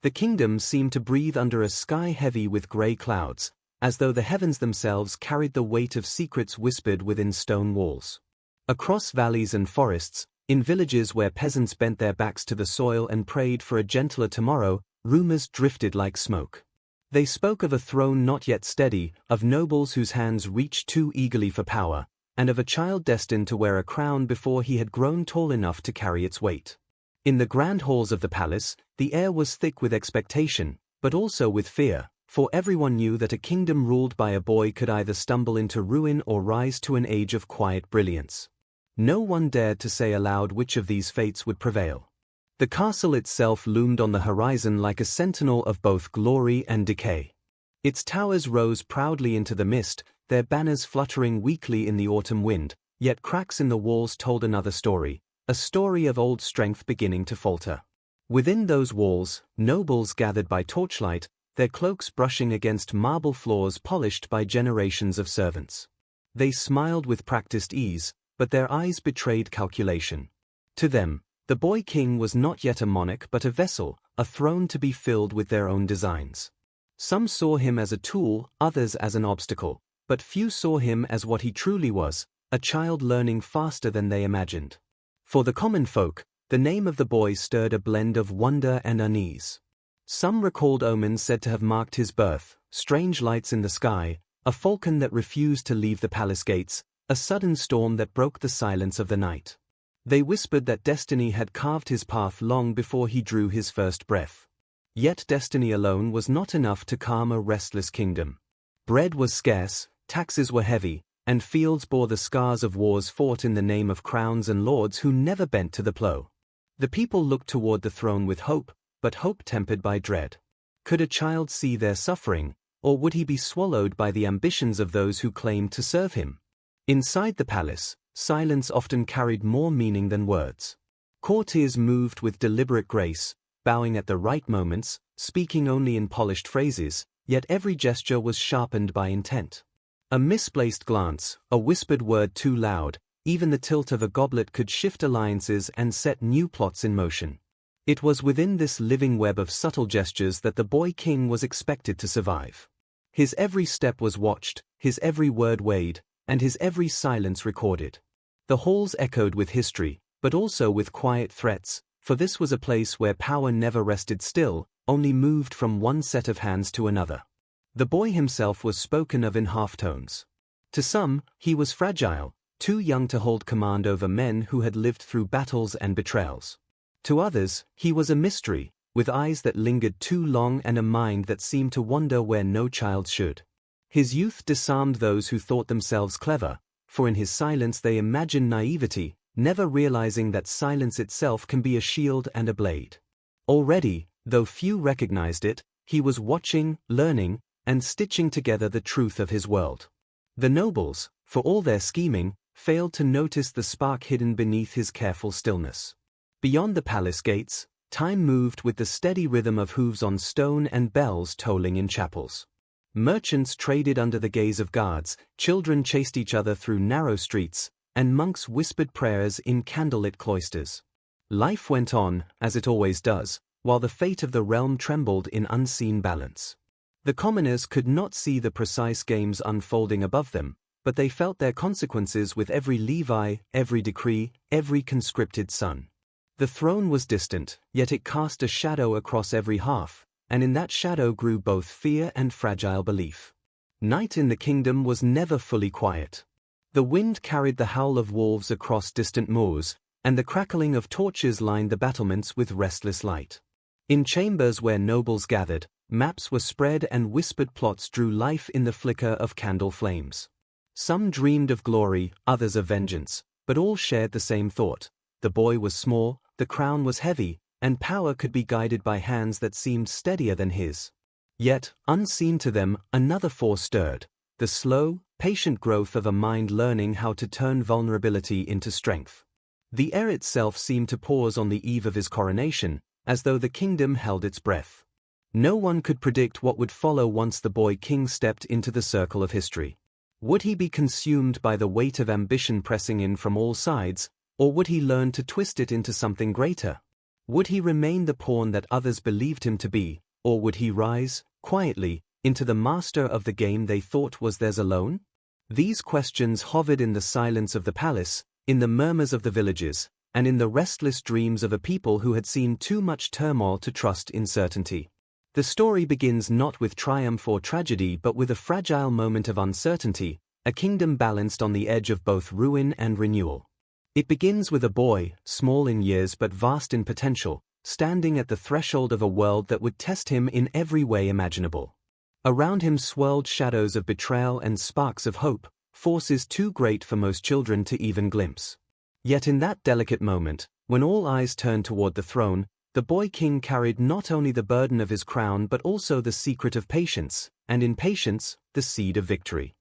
The kingdom seemed to breathe under a sky heavy with grey clouds, as though the heavens themselves carried the weight of secrets whispered within stone walls. Across valleys and forests, in villages where peasants bent their backs to the soil and prayed for a gentler tomorrow, rumors drifted like smoke. They spoke of a throne not yet steady, of nobles whose hands reached too eagerly for power, and of a child destined to wear a crown before he had grown tall enough to carry its weight. In the grand halls of the palace, the air was thick with expectation, but also with fear, for everyone knew that a kingdom ruled by a boy could either stumble into ruin or rise to an age of quiet brilliance. No one dared to say aloud which of these fates would prevail. The castle itself loomed on the horizon like a sentinel of both glory and decay. Its towers rose proudly into the mist, their banners fluttering weakly in the autumn wind, yet cracks in the walls told another story, a story of old strength beginning to falter. Within those walls, nobles gathered by torchlight, their cloaks brushing against marble floors polished by generations of servants. They smiled with practiced ease, but their eyes betrayed calculation. To them, the boy king was not yet a monarch but a vessel, a throne to be filled with their own designs. Some saw him as a tool, others as an obstacle, but few saw him as what he truly was, a child learning faster than they imagined. For the common folk, the name of the boy stirred a blend of wonder and unease. Some recalled omens said to have marked his birth, strange lights in the sky, a falcon that refused to leave the palace gates, a sudden storm that broke the silence of the night. They whispered that destiny had carved his path long before he drew his first breath. Yet destiny alone was not enough to calm a restless kingdom. Bread was scarce, taxes were heavy, and fields bore the scars of wars fought in the name of crowns and lords who never bent to the plough. The people looked toward the throne with hope, but hope tempered by dread. Could a child see their suffering, or would he be swallowed by the ambitions of those who claimed to serve him? Inside the palace, silence often carried more meaning than words. Courtiers moved with deliberate grace, bowing at the right moments, speaking only in polished phrases, yet every gesture was sharpened by intent. A misplaced glance, a whispered word too loud, even the tilt of a goblet could shift alliances and set new plots in motion. It was within this living web of subtle gestures that the boy king was expected to survive. His every step was watched, his every word weighed, and his every silence recorded. The halls echoed with history, but also with quiet threats, for this was a place where power never rested still, only moved from one set of hands to another. The boy himself was spoken of in half-tones. To some, he was fragile, too young to hold command over men who had lived through battles and betrayals. To others, he was a mystery, with eyes that lingered too long and a mind that seemed to wander where no child should. His youth disarmed those who thought themselves clever, for in his silence they imagined naivety, never realizing that silence itself can be a shield and a blade. Already, though few recognized it, he was watching, learning, and stitching together the truth of his world. The nobles, for all their scheming, failed to notice the spark hidden beneath his careful stillness. Beyond the palace gates, time moved with the steady rhythm of hooves on stone and bells tolling in chapels. Merchants traded under the gaze of guards, children chased each other through narrow streets, and monks whispered prayers in candlelit cloisters. Life went on, as it always does, while the fate of the realm trembled in unseen balance. The commoners could not see the precise games unfolding above them, but they felt their consequences with every levy, every decree, every conscripted son. The throne was distant, yet it cast a shadow across every hearth, and in that shadow grew both fear and fragile belief. Night in the kingdom was never fully quiet. The wind carried the howl of wolves across distant moors, and the crackling of torches lined the battlements with restless light. In chambers where nobles gathered, maps were spread and whispered plots drew life in the flicker of candle flames. Some dreamed of glory, others of vengeance, but all shared the same thought. The boy was small, the crown was heavy, and power could be guided by hands that seemed steadier than his. Yet, unseen to them, another force stirred, the slow, patient growth of a mind learning how to turn vulnerability into strength. The air itself seemed to pause on the eve of his coronation, as though the kingdom held its breath. No one could predict what would follow once the boy king stepped into the circle of history. Would he be consumed by the weight of ambition pressing in from all sides, or would he learn to twist it into something greater? Would he remain the pawn that others believed him to be, or would he rise, quietly, into the master of the game they thought was theirs alone? These questions hovered in the silence of the palace, in the murmurs of the villages, and in the restless dreams of a people who had seen too much turmoil to trust in certainty. The story begins not with triumph or tragedy but with a fragile moment of uncertainty, a kingdom balanced on the edge of both ruin and renewal. It begins with a boy, small in years but vast in potential, standing at the threshold of a world that would test him in every way imaginable. Around him swirled shadows of betrayal and sparks of hope, forces too great for most children to even glimpse. Yet in that delicate moment, when all eyes turned toward the throne, the boy king carried not only the burden of his crown but also the secret of patience, and in patience, the seed of victory.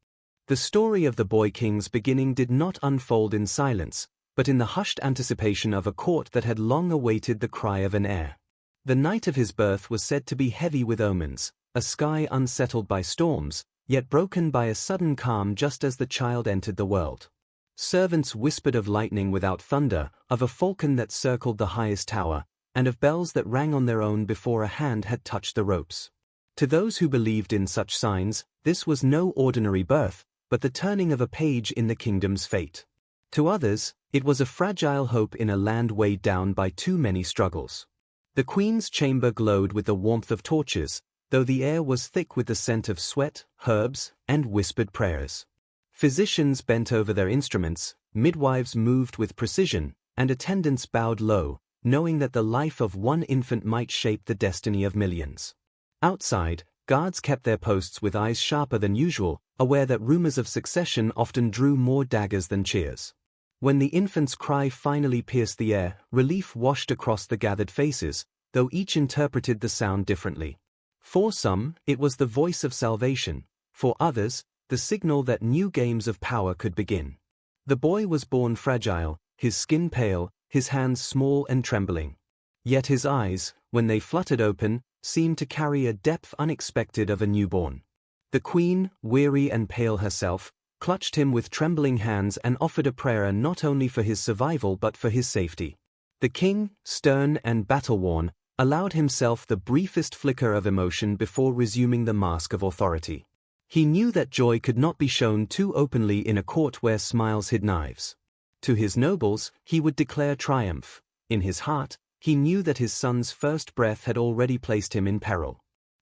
The story of the boy king's beginning did not unfold in silence, but in the hushed anticipation of a court that had long awaited the cry of an heir. The night of his birth was said to be heavy with omens, a sky unsettled by storms, yet broken by a sudden calm just as the child entered the world. Servants whispered of lightning without thunder, of a falcon that circled the highest tower, and of bells that rang on their own before a hand had touched the ropes. To those who believed in such signs, this was no ordinary birth, but the turning of a page in the kingdom's fate. To others, it was a fragile hope in a land weighed down by too many struggles. The queen's chamber glowed with the warmth of torches, though the air was thick with the scent of sweat, herbs, and whispered prayers. Physicians bent over their instruments, midwives moved with precision, and attendants bowed low, knowing that the life of one infant might shape the destiny of millions. Outside, guards kept their posts with eyes sharper than usual, aware that rumors of succession often drew more daggers than cheers. When the infant's cry finally pierced the air, relief washed across the gathered faces, though each interpreted the sound differently. For some, it was the voice of salvation; for others, the signal that new games of power could begin. The boy was born fragile, his skin pale, his hands small and trembling. Yet his eyes, when they fluttered open, seemed to carry a depth unexpected of a newborn. The queen, weary and pale herself, clutched him with trembling hands and offered a prayer not only for his survival but for his safety. The king, stern and battle-worn, allowed himself the briefest flicker of emotion before resuming the mask of authority. He knew that joy could not be shown too openly in a court where smiles hid knives. To his nobles, he would declare triumph. In his heart, he knew that his son's first breath had already placed him in peril.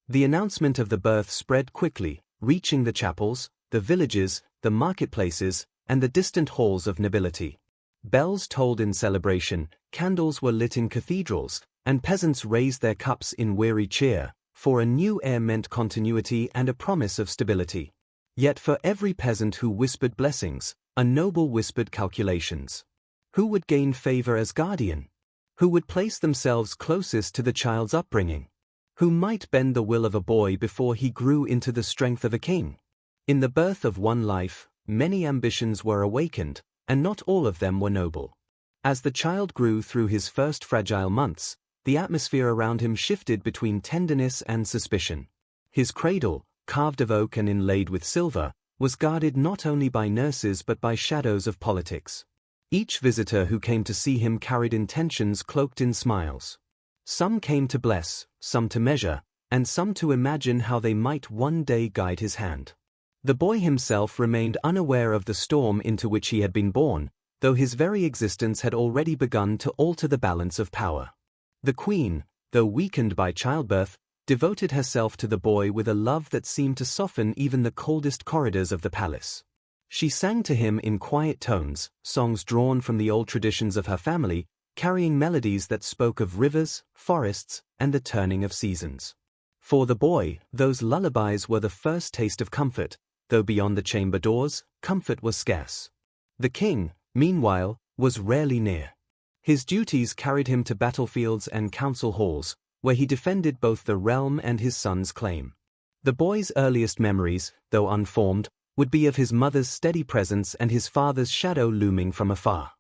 The announcement of the birth spread quickly, reaching the chapels, the villages, the marketplaces, and the distant halls of nobility. Bells tolled in celebration, candles were lit in cathedrals, and peasants raised their cups in weary cheer, for a new heir meant continuity and a promise of stability. Yet for every peasant who whispered blessings, a noble whispered calculations. Who would gain favor as guardian? Who would place themselves closest to the child's upbringing? Who might bend the will of a boy before he grew into the strength of a king? In the birth of one life, many ambitions were awakened, and not all of them were noble. As the child grew through his first fragile months, the atmosphere around him shifted between tenderness and suspicion. His cradle, carved of oak and inlaid with silver, was guarded not only by nurses but by shadows of politics. Each visitor who came to see him carried intentions cloaked in smiles. Some came to bless, some to measure, and some to imagine how they might one day guide his hand. The boy himself remained unaware of the storm into which he had been born, though his very existence had already begun to alter the balance of power. The queen, though weakened by childbirth, devoted herself to the boy with a love that seemed to soften even the coldest corridors of the palace. She sang to him in quiet tones, songs drawn from the old traditions of her family, carrying melodies that spoke of rivers, forests, and the turning of seasons. For the boy, those lullabies were the first taste of comfort, though beyond the chamber doors, comfort was scarce. The king, meanwhile, was rarely near. His duties carried him to battlefields and council halls, where he defended both the realm and his son's claim. The boy's earliest memories, though unformed, would be of his mother's steady presence and his father's shadow looming from afar.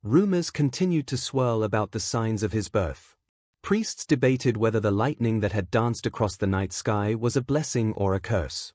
Rumors continued to swirl about the signs of his birth. Priests debated whether the lightning that had danced across the night sky was a blessing or a curse.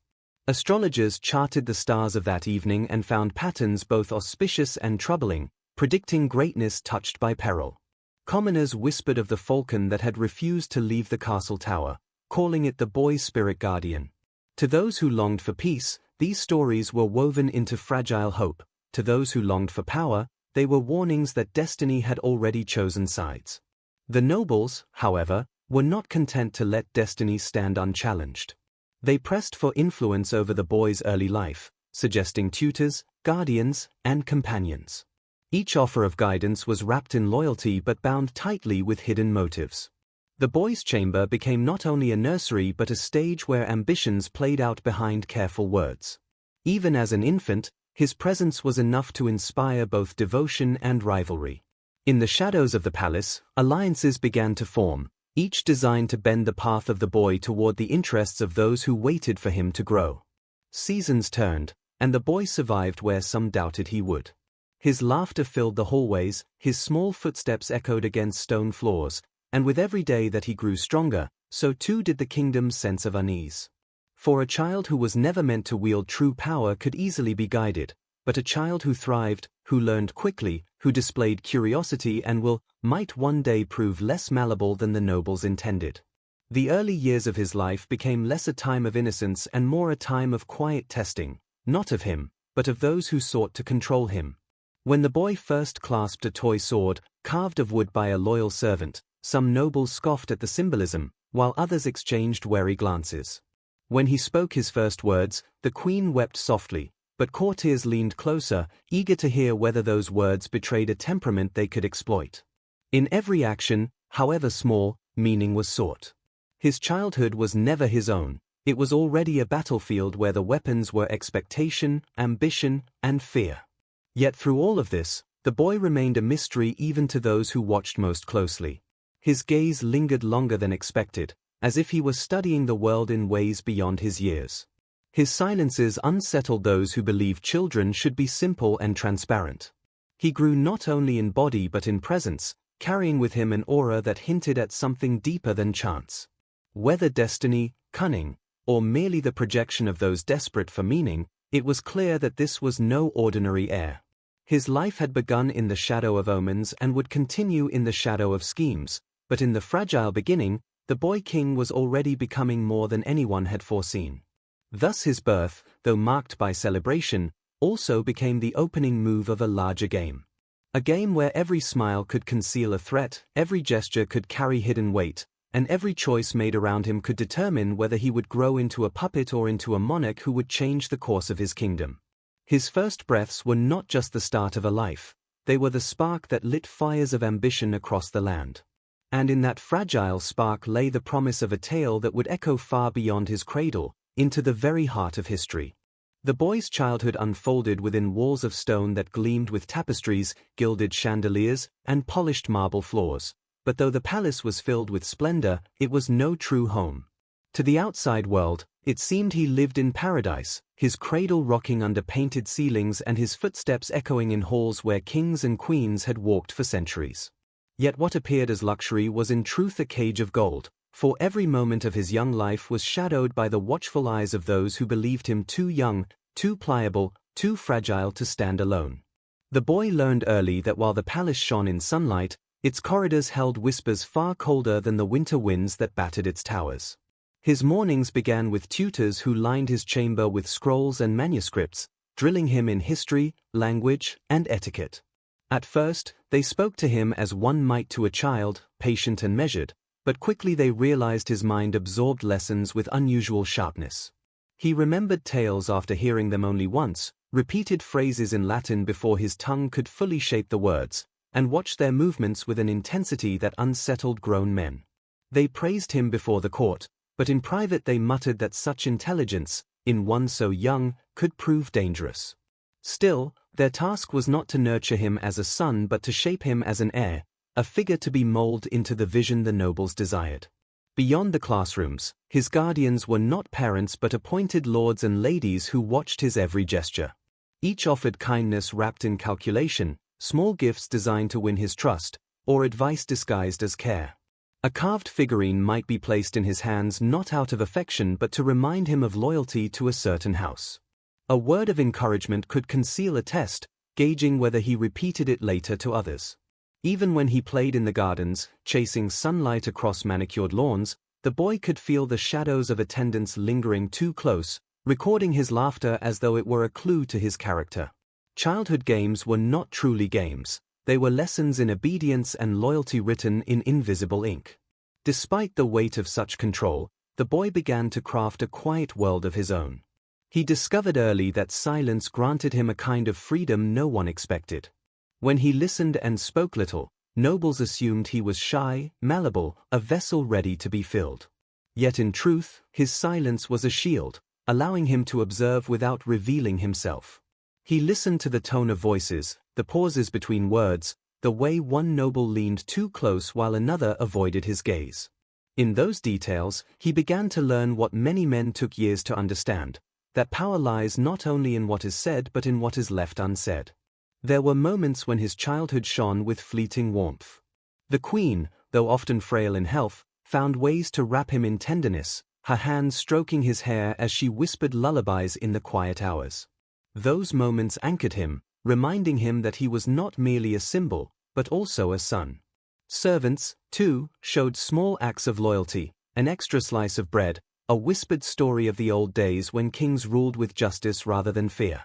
Astrologers charted the stars of that evening and found patterns both auspicious and troubling, predicting greatness touched by peril. Commoners whispered of the falcon that had refused to leave the castle tower, calling it the boy's spirit guardian. To those who longed for peace, these stories were woven into fragile hope. To those who longed for power, they were warnings that destiny had already chosen sides. The nobles, however, were not content to let destiny stand unchallenged. They pressed for influence over the boy's early life, suggesting tutors, guardians, and companions. Each offer of guidance was wrapped in loyalty but bound tightly with hidden motives. The boy's chamber became not only a nursery but a stage where ambitions played out behind careful words. Even as an infant, his presence was enough to inspire both devotion and rivalry. In the shadows of the palace, alliances began to form, each designed to bend the path of the boy toward the interests of those who waited for him to grow. Seasons turned, and the boy survived where some doubted he would. His laughter filled the hallways, his small footsteps echoed against stone floors, and with every day that he grew stronger, so too did the kingdom's sense of unease. For a child who was never meant to wield true power could easily be guided, but a child who thrived, who learned quickly, who displayed curiosity and might one day prove less malleable than the nobles intended. The early years of his life became less a time of innocence and more a time of quiet testing, not of him, but of those who sought to control him. When the boy first clasped a toy sword, carved of wood by a loyal servant, some nobles scoffed at the symbolism, while others exchanged wary glances. When he spoke his first words, the queen wept softly, but courtiers leaned closer, eager to hear whether those words betrayed a temperament they could exploit. In every action, however small, meaning was sought. His childhood was never his own, it was already a battlefield where the weapons were expectation, ambition, and fear. Yet through all of this, the boy remained a mystery even to those who watched most closely. His gaze lingered longer than expected, as if he were studying the world in ways beyond his years. His silences unsettled those who believed children should be simple and transparent. He grew not only in body but in presence, carrying with him an aura that hinted at something deeper than chance. Whether destiny, cunning, or merely the projection of those desperate for meaning, it was clear that this was no ordinary heir. His life had begun in the shadow of omens and would continue in the shadow of schemes, but in the fragile beginning, the boy king was already becoming more than anyone had foreseen. Thus his birth, though marked by celebration, also became the opening move of a larger game. A game where every smile could conceal a threat, every gesture could carry hidden weight, and every choice made around him could determine whether he would grow into a puppet or into a monarch who would change the course of his kingdom. His first breaths were not just the start of a life, they were the spark that lit fires of ambition across the land. And in that fragile spark lay the promise of a tale that would echo far beyond his cradle, into the very heart of history. The boy's childhood unfolded within walls of stone that gleamed with tapestries, gilded chandeliers, and polished marble floors. But though the palace was filled with splendor, it was no true home. To the outside world, it seemed he lived in paradise, his cradle rocking under painted ceilings and his footsteps echoing in halls where kings and queens had walked for centuries. Yet what appeared as luxury was in truth a cage of gold, for every moment of his young life was shadowed by the watchful eyes of those who believed him too young, too pliable, too fragile to stand alone. The boy learned early that while the palace shone in sunlight, its corridors held whispers far colder than the winter winds that battered its towers. His mornings began with tutors who lined his chamber with scrolls and manuscripts, drilling him in history, language, and etiquette. At first, they spoke to him as one might to a child, patient and measured, but quickly they realized his mind absorbed lessons with unusual sharpness. He remembered tales after hearing them only once, repeated phrases in Latin before his tongue could fully shape the words, and watched their movements with an intensity that unsettled grown men. They praised him before the court, but in private they muttered that such intelligence, in one so young, could prove dangerous. Still, their task was not to nurture him as a son but to shape him as an heir, a figure to be molded into the vision the nobles desired. Beyond the classrooms, his guardians were not parents but appointed lords and ladies who watched his every gesture. Each offered kindness wrapped in calculation, small gifts designed to win his trust, or advice disguised as care. A carved figurine might be placed in his hands not out of affection but to remind him of loyalty to a certain house. A word of encouragement could conceal a test, gauging whether he repeated it later to others. Even when he played in the gardens, chasing sunlight across manicured lawns, the boy could feel the shadows of attendants lingering too close, recording his laughter as though it were a clue to his character. Childhood games were not truly games, they were lessons in obedience and loyalty written in invisible ink. Despite the weight of such control, the boy began to craft a quiet world of his own. He discovered early that silence granted him a kind of freedom no one expected. When he listened and spoke little, nobles assumed he was shy, malleable, a vessel ready to be filled. Yet in truth, his silence was a shield, allowing him to observe without revealing himself. He listened to the tone of voices, the pauses between words, the way one noble leaned too close while another avoided his gaze. In those details, he began to learn what many men took years to understand, that power lies not only in what is said but in what is left unsaid. There were moments when his childhood shone with fleeting warmth. The queen, though often frail in health, found ways to wrap him in tenderness, her hands stroking his hair as she whispered lullabies in the quiet hours. Those moments anchored him, reminding him that he was not merely a symbol, but also a son. Servants, too, showed small acts of loyalty, an extra slice of bread, a whispered story of the old days when kings ruled with justice rather than fear.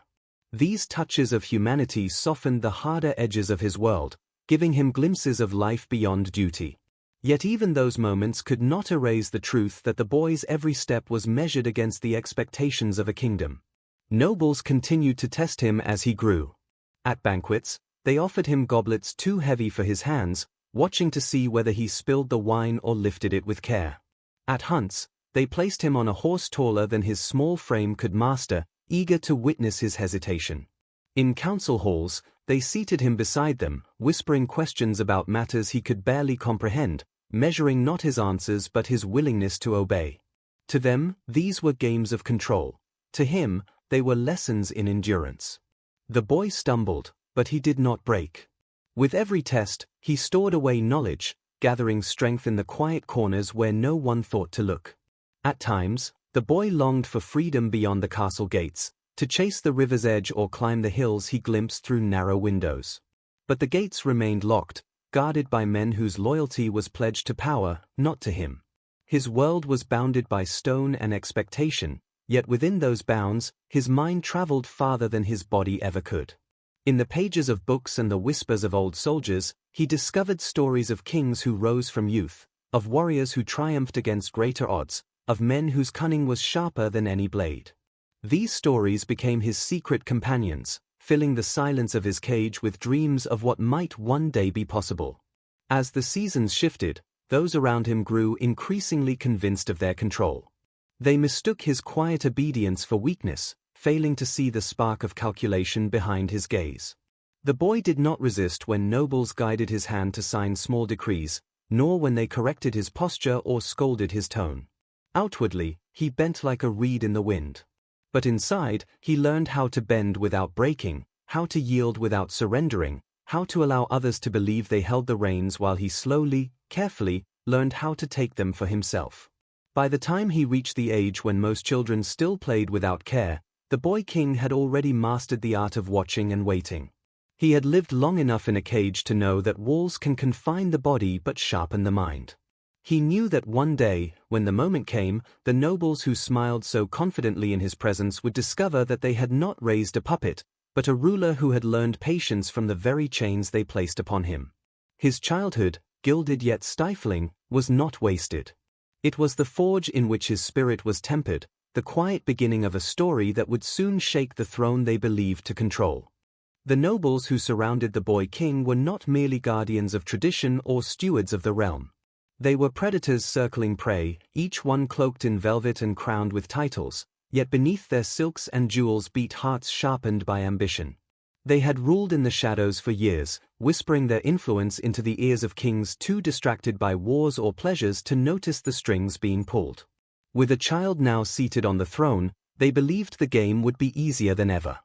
These touches of humanity softened the harder edges of his world, giving him glimpses of life beyond duty. Yet even those moments could not erase the truth that the boy's every step was measured against the expectations of a kingdom. Nobles continued to test him as he grew. At banquets, they offered him goblets too heavy for his hands, watching to see whether he spilled the wine or lifted it with care. At hunts, they placed him on a horse taller than his small frame could master, eager to witness his hesitation. In council halls, they seated him beside them, whispering questions about matters he could barely comprehend, measuring not his answers but his willingness to obey. To them, these were games of control. To him, they were lessons in endurance. The boy stumbled, but he did not break. With every test, he stored away knowledge, gathering strength in the quiet corners where no one thought to look. At times, the boy longed for freedom beyond the castle gates, to chase the river's edge or climb the hills he glimpsed through narrow windows. But the gates remained locked, guarded by men whose loyalty was pledged to power, not to him. His world was bounded by stone and expectation, yet within those bounds, his mind traveled farther than his body ever could. In the pages of books and the whispers of old soldiers, he discovered stories of kings who rose from youth, of warriors who triumphed against greater odds, of men whose cunning was sharper than any blade. These stories became his secret companions, filling the silence of his cage with dreams of what might one day be possible. As the seasons shifted, those around him grew increasingly convinced of their control. They mistook his quiet obedience for weakness, failing to see the spark of calculation behind his gaze. The boy did not resist when nobles guided his hand to sign small decrees, nor when they corrected his posture or scolded his tone. Outwardly, he bent like a reed in the wind. But inside, he learned how to bend without breaking, how to yield without surrendering, how to allow others to believe they held the reins while he slowly, carefully, learned how to take them for himself. By the time he reached the age when most children still played without care, the boy king had already mastered the art of watching and waiting. He had lived long enough in a cage to know that walls can confine the body but sharpen the mind. He knew that one day, when the moment came, the nobles who smiled so confidently in his presence would discover that they had not raised a puppet, but a ruler who had learned patience from the very chains they placed upon him. His childhood, gilded yet stifling, was not wasted. It was the forge in which his spirit was tempered, the quiet beginning of a story that would soon shake the throne they believed to control. The nobles who surrounded the boy king were not merely guardians of tradition or stewards of the realm. They were predators circling prey, each one cloaked in velvet and crowned with titles, yet beneath their silks and jewels beat hearts sharpened by ambition. They had ruled in the shadows for years, whispering their influence into the ears of kings too distracted by wars or pleasures to notice the strings being pulled. With a child now seated on the throne, they believed the game would be easier than ever.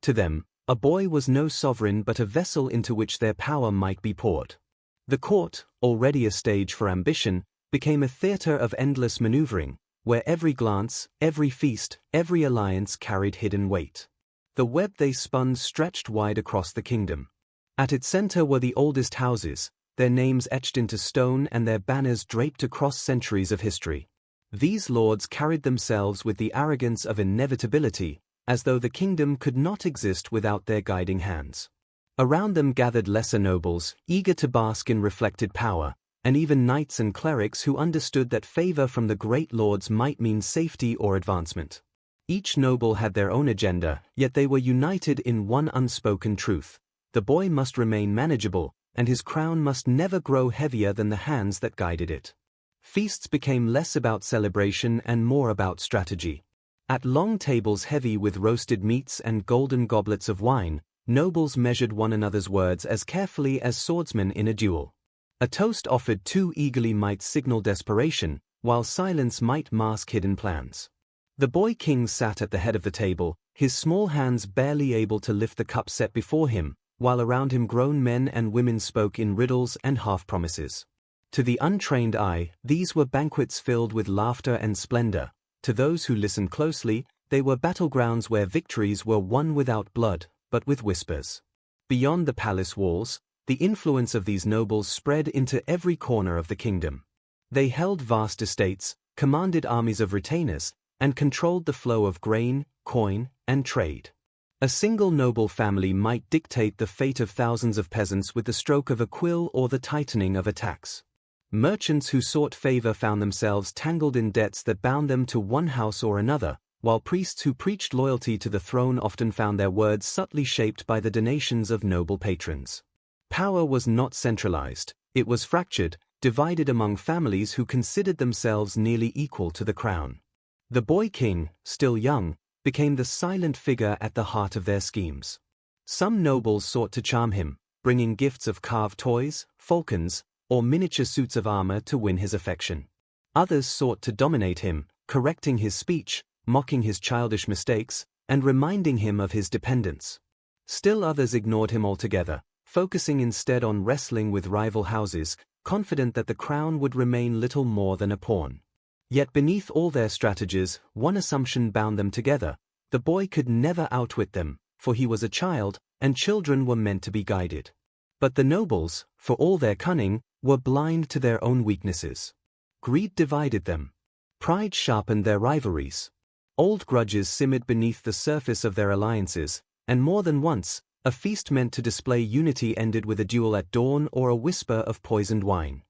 To them, a boy was no sovereign but a vessel into which their power might be poured. The court, already a stage for ambition, became a theater of endless maneuvering, where every glance, every feast, every alliance carried hidden weight. The web they spun stretched wide across the kingdom. At its center were the oldest houses, their names etched into stone and their banners draped across centuries of history. These lords carried themselves with the arrogance of inevitability, as though the kingdom could not exist without their guiding hands. Around them gathered lesser nobles, eager to bask in reflected power, and even knights and clerics who understood that favor from the great lords might mean safety or advancement. Each noble had their own agenda, yet they were united in one unspoken truth: the boy must remain manageable, and his crown must never grow heavier than the hands that guided it. Feasts became less about celebration and more about strategy. At long tables heavy with roasted meats and golden goblets of wine, nobles measured one another's words as carefully as swordsmen in a duel. A toast offered too eagerly might signal desperation, while silence might mask hidden plans. The boy king sat at the head of the table, his small hands barely able to lift the cup set before him, while around him grown men and women spoke in riddles and half-promises. To the untrained eye, these were banquets filled with laughter and splendor. To those who listened closely, they were battlegrounds where victories were won without blood, but with whispers. Beyond the palace walls, the influence of these nobles spread into every corner of the kingdom. They held vast estates, commanded armies of retainers, and controlled the flow of grain, coin, and trade. A single noble family might dictate the fate of thousands of peasants with the stroke of a quill or the tightening of a tax. Merchants who sought favor found themselves tangled in debts that bound them to one house or another, while priests who preached loyalty to the throne often found their words subtly shaped by the donations of noble patrons. Power was not centralized, it was fractured, divided among families who considered themselves nearly equal to the crown. The boy king, still young, became the silent figure at the heart of their schemes. Some nobles sought to charm him, bringing gifts of carved toys, falcons, or miniature suits of armor to win his affection. Others sought to dominate him, correcting his speech, mocking his childish mistakes, and reminding him of his dependence. Still others ignored him altogether, focusing instead on wrestling with rival houses, confident that the crown would remain little more than a pawn. Yet beneath all their strategies, one assumption bound them together: the boy could never outwit them, for he was a child, and children were meant to be guided. But the nobles, for all their cunning, were blind to their own weaknesses. Greed divided them. Pride sharpened their rivalries. Old grudges simmered beneath the surface of their alliances, and more than once, a feast meant to display unity ended with a duel at dawn or a whisper of poisoned wine.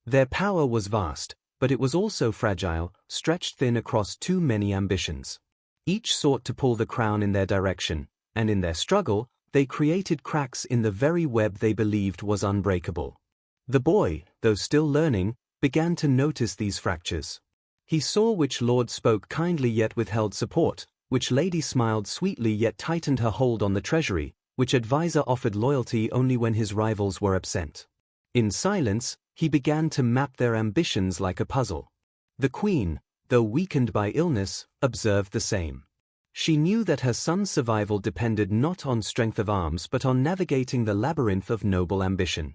Their power was vast, but it was also fragile, stretched thin across too many ambitions. Each sought to pull the crown in their direction, and in their struggle, they created cracks in the very web they believed was unbreakable. The boy, though still learning, began to notice these fractures. He saw which lord spoke kindly yet withheld support, which lady smiled sweetly yet tightened her hold on the treasury, which advisor offered loyalty only when his rivals were absent. In silence, he began to map their ambitions like a puzzle. The queen, though weakened by illness, observed the same. She knew that her son's survival depended not on strength of arms but on navigating the labyrinth of noble ambition.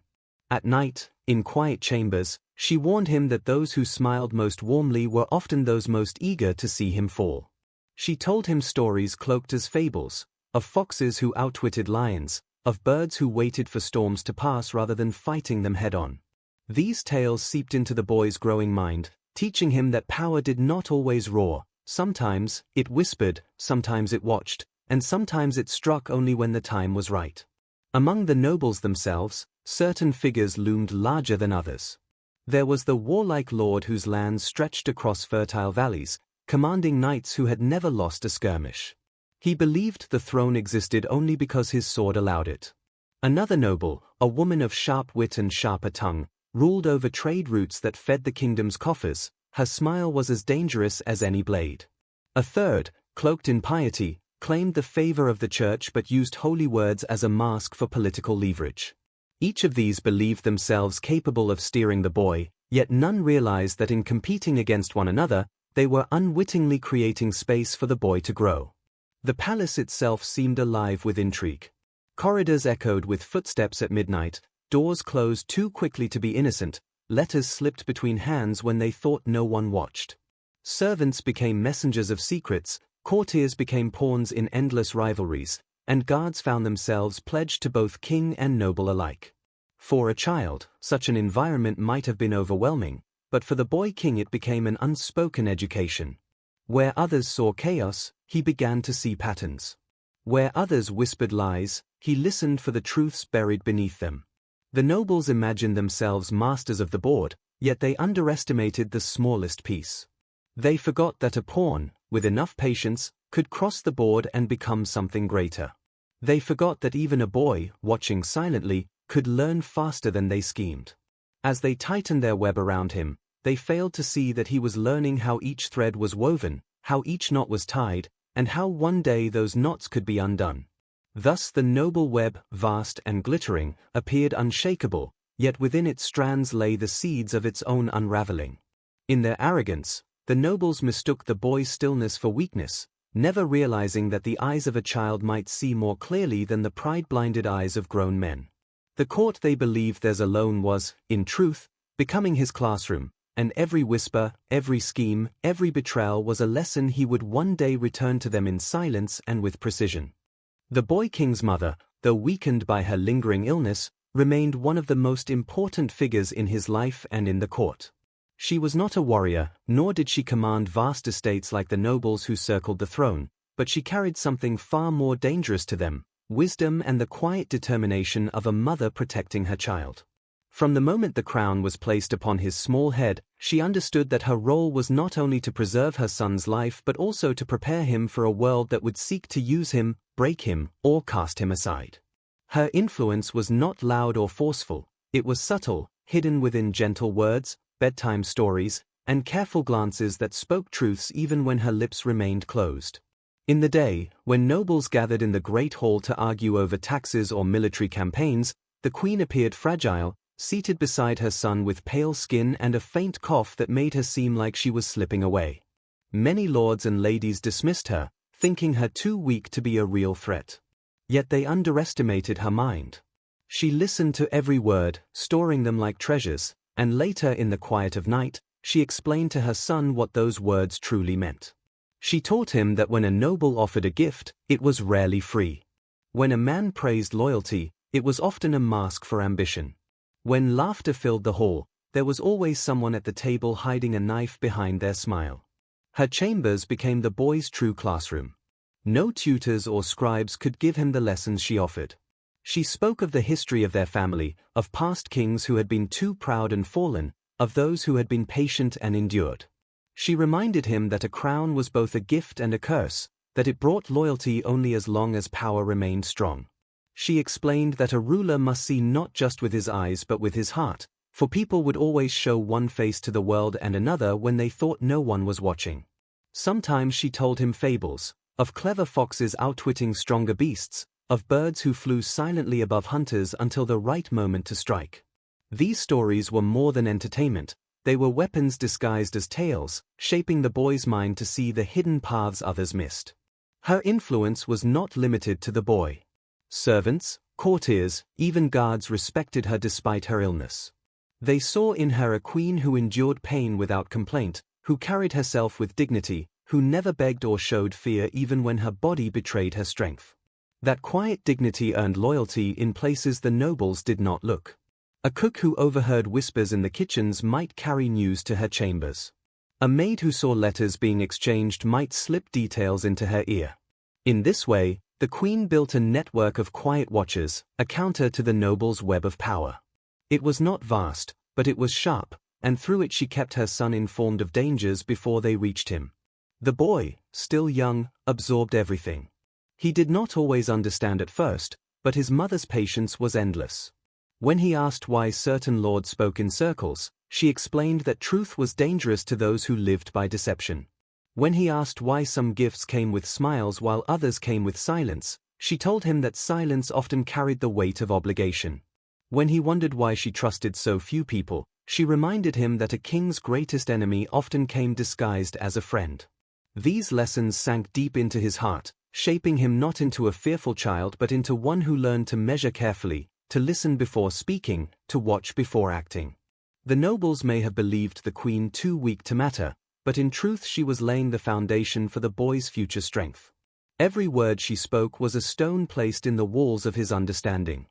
At night, in quiet chambers, she warned him that those who smiled most warmly were often those most eager to see him fall. She told him stories cloaked as fables, of foxes who outwitted lions, of birds who waited for storms to pass rather than fighting them head-on. These tales seeped into the boy's growing mind, teaching him that power did not always roar. Sometimes it whispered, sometimes it watched, and sometimes it struck only when the time was right. Among the nobles themselves, certain figures loomed larger than others. There was the warlike lord whose lands stretched across fertile valleys, commanding knights who had never lost a skirmish. He believed the throne existed only because his sword allowed it. Another noble, a woman of sharp wit and sharper tongue, ruled over trade routes that fed the kingdom's coffers. Her smile was as dangerous as any blade. A third, cloaked in piety, claimed the favor of the church but used holy words as a mask for political leverage. Each of these believed themselves capable of steering the boy, yet none realized that in competing against one another, they were unwittingly creating space for the boy to grow. The palace itself seemed alive with intrigue. Corridors echoed with footsteps at midnight, doors closed too quickly to be innocent, letters slipped between hands when they thought no one watched. Servants became messengers of secrets, courtiers became pawns in endless rivalries, and guards found themselves pledged to both king and noble alike. For a child, such an environment might have been overwhelming, but for the boy king it became an unspoken education. Where others saw chaos, he began to see patterns. Where others whispered lies, he listened for the truths buried beneath them. The nobles imagined themselves masters of the board, yet they underestimated the smallest piece. They forgot that a pawn, with enough patience, could cross the board and become something greater. They forgot that even a boy, watching silently, could learn faster than they schemed. As they tightened their web around him, they failed to see that he was learning how each thread was woven, how each knot was tied, and how one day those knots could be undone. Thus the noble web, vast and glittering, appeared unshakable, yet within its strands lay the seeds of its own unraveling. In their arrogance, the nobles mistook the boy's stillness for weakness, never realizing that the eyes of a child might see more clearly than the pride-blinded eyes of grown men. The court they believed theirs alone was, in truth, becoming his classroom, and every whisper, every scheme, every betrayal was a lesson he would one day return to them in silence and with precision. The boy king's mother, though weakened by her lingering illness, remained one of the most important figures in his life and in the court. She was not a warrior, nor did she command vast estates like the nobles who circled the throne, but she carried something far more dangerous to them: wisdom and the quiet determination of a mother protecting her child. From the moment the crown was placed upon his small head, she understood that her role was not only to preserve her son's life but also to prepare him for a world that would seek to use him, break him, or cast him aside. Her influence was not loud or forceful, it was subtle, hidden within gentle words, bedtime stories, and careful glances that spoke truths even when her lips remained closed. In the day, when nobles gathered in the great hall to argue over taxes or military campaigns, the queen appeared fragile, seated beside her son with pale skin and a faint cough that made her seem like she was slipping away. Many lords and ladies dismissed her, thinking her too weak to be a real threat. Yet they underestimated her mind. She listened to every word, storing them like treasures, and later in the quiet of night, she explained to her son what those words truly meant. She taught him that when a noble offered a gift, it was rarely free. When a man praised loyalty, it was often a mask for ambition. When laughter filled the hall, there was always someone at the table hiding a knife behind their smile. Her chambers became the boy's true classroom. No tutors or scribes could give him the lessons she offered. She spoke of the history of their family, of past kings who had been too proud and fallen, of those who had been patient and endured. She reminded him that a crown was both a gift and a curse, that it brought loyalty only as long as power remained strong. She explained that a ruler must see not just with his eyes but with his heart, for people would always show one face to the world and another when they thought no one was watching. Sometimes she told him fables, of clever foxes outwitting stronger beasts, of birds who flew silently above hunters until the right moment to strike. These stories were more than entertainment, they were weapons disguised as tales, shaping the boy's mind to see the hidden paths others missed. Her influence was not limited to the boy. Servants, courtiers, even guards respected her despite her illness. They saw in her a queen who endured pain without complaint, who carried herself with dignity, who never begged or showed fear even when her body betrayed her strength. That quiet dignity earned loyalty in places the nobles did not look. A cook who overheard whispers in the kitchens might carry news to her chambers. A maid who saw letters being exchanged might slip details into her ear. In this way, the queen built a network of quiet watchers, a counter to the noble's web of power. It was not vast, but it was sharp, and through it she kept her son informed of dangers before they reached him. The boy, still young, absorbed everything. He did not always understand at first, but his mother's patience was endless. When he asked why certain lords spoke in circles, she explained that truth was dangerous to those who lived by deception. When he asked why some gifts came with smiles while others came with silence, she told him that silence often carried the weight of obligation. When he wondered why she trusted so few people, she reminded him that a king's greatest enemy often came disguised as a friend. These lessons sank deep into his heart, shaping him not into a fearful child but into one who learned to measure carefully, to listen before speaking, to watch before acting. The nobles may have believed the queen too weak to matter, but in truth she was laying the foundation for the boy's future strength. Every word she spoke was a stone placed in the walls of his understanding.